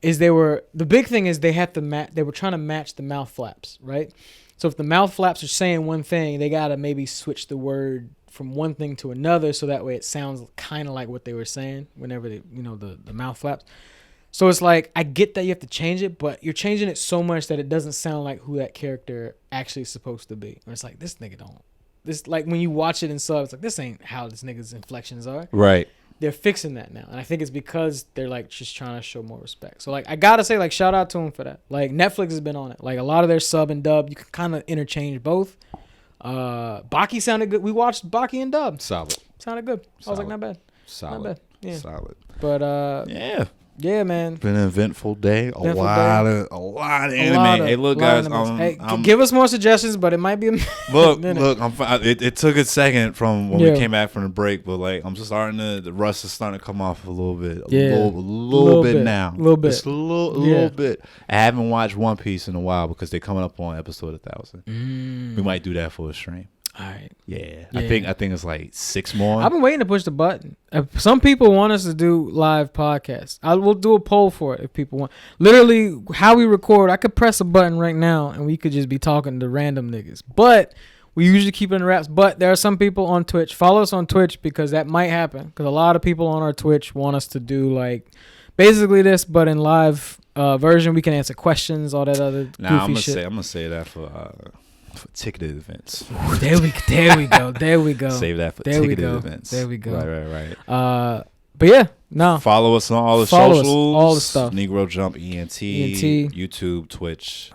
is the big thing is they were trying to match the mouth flaps, right? So if the mouth flaps are saying one thing, they gotta maybe switch the word from one thing to another, so that way it sounds kind of like what they were saying whenever they, the mouth flaps. So it's like, I get that you have to change it, but you're changing it so much that it doesn't sound like who that character actually is supposed to be. Or it's like, this nigga don't. This, like, when you watch it in sub, it's like, this ain't how this nigga's inflections are. Right. They're fixing that now. And I think it's because they're, like, just trying to show more respect. So, like, I gotta say, like, shout out to them for that. Like, Netflix has been on it. Like, a lot of their sub and dub, you can kind of interchange both. Baki sounded good. We watched Baki and dub. Solid. Sounded good. I was like, not bad. Solid. Not bad. Yeah. Solid. But, yeah, man. Been an eventful day. A lot of anime. Hey, look, guys. Give us more suggestions, but it might be a minute. Look. It took a second from when we came back from the break, but like I'm just the rust is starting to come off a little bit. A little bit now. A little bit. Just a little bit. I haven't watched One Piece in a while because they're coming up on episode 1000. We might do that for a stream. All right. Yeah. I think it's like 6 more. I've been waiting to push the button. Some people want us to do live podcasts. I will do a poll for it if people want. Literally, how we record, I could press a button right now and we could just be talking to random niggas. But we usually keep it in wraps. But there are some people on Twitch. Follow us on Twitch because that might happen. Because a lot of people on our Twitch want us to do like basically this, but in live version. We can answer questions, all that other goofy shit. I'm gonna say that for ticketed events. There we go. Save that for ticketed events. There we go. Right. But yeah, no. Follow us on all the socials. All the stuff. Negro Jump ENT, YouTube, Twitch,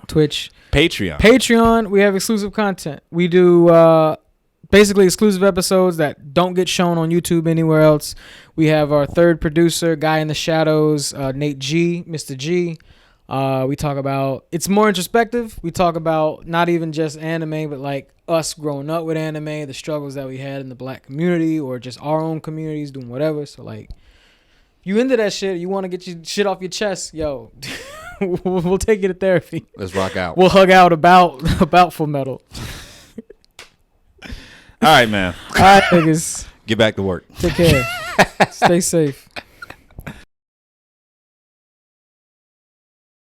Patreon. We have exclusive content. We do basically exclusive episodes that don't get shown on YouTube anywhere else. We have our third producer, guy in the shadows, Nate G, Mr. G. We talk about, it's more introspective. We talk about not even just anime, but like us growing up with anime, the struggles that we had in the black community or just our own communities doing whatever. So like, if you into that shit, you want to get your shit off your chest, yo, we'll take you to therapy. Let's rock out. We'll hug out about Full Metal. All right, man. All right, niggas. Get back to work. Take care. Stay safe.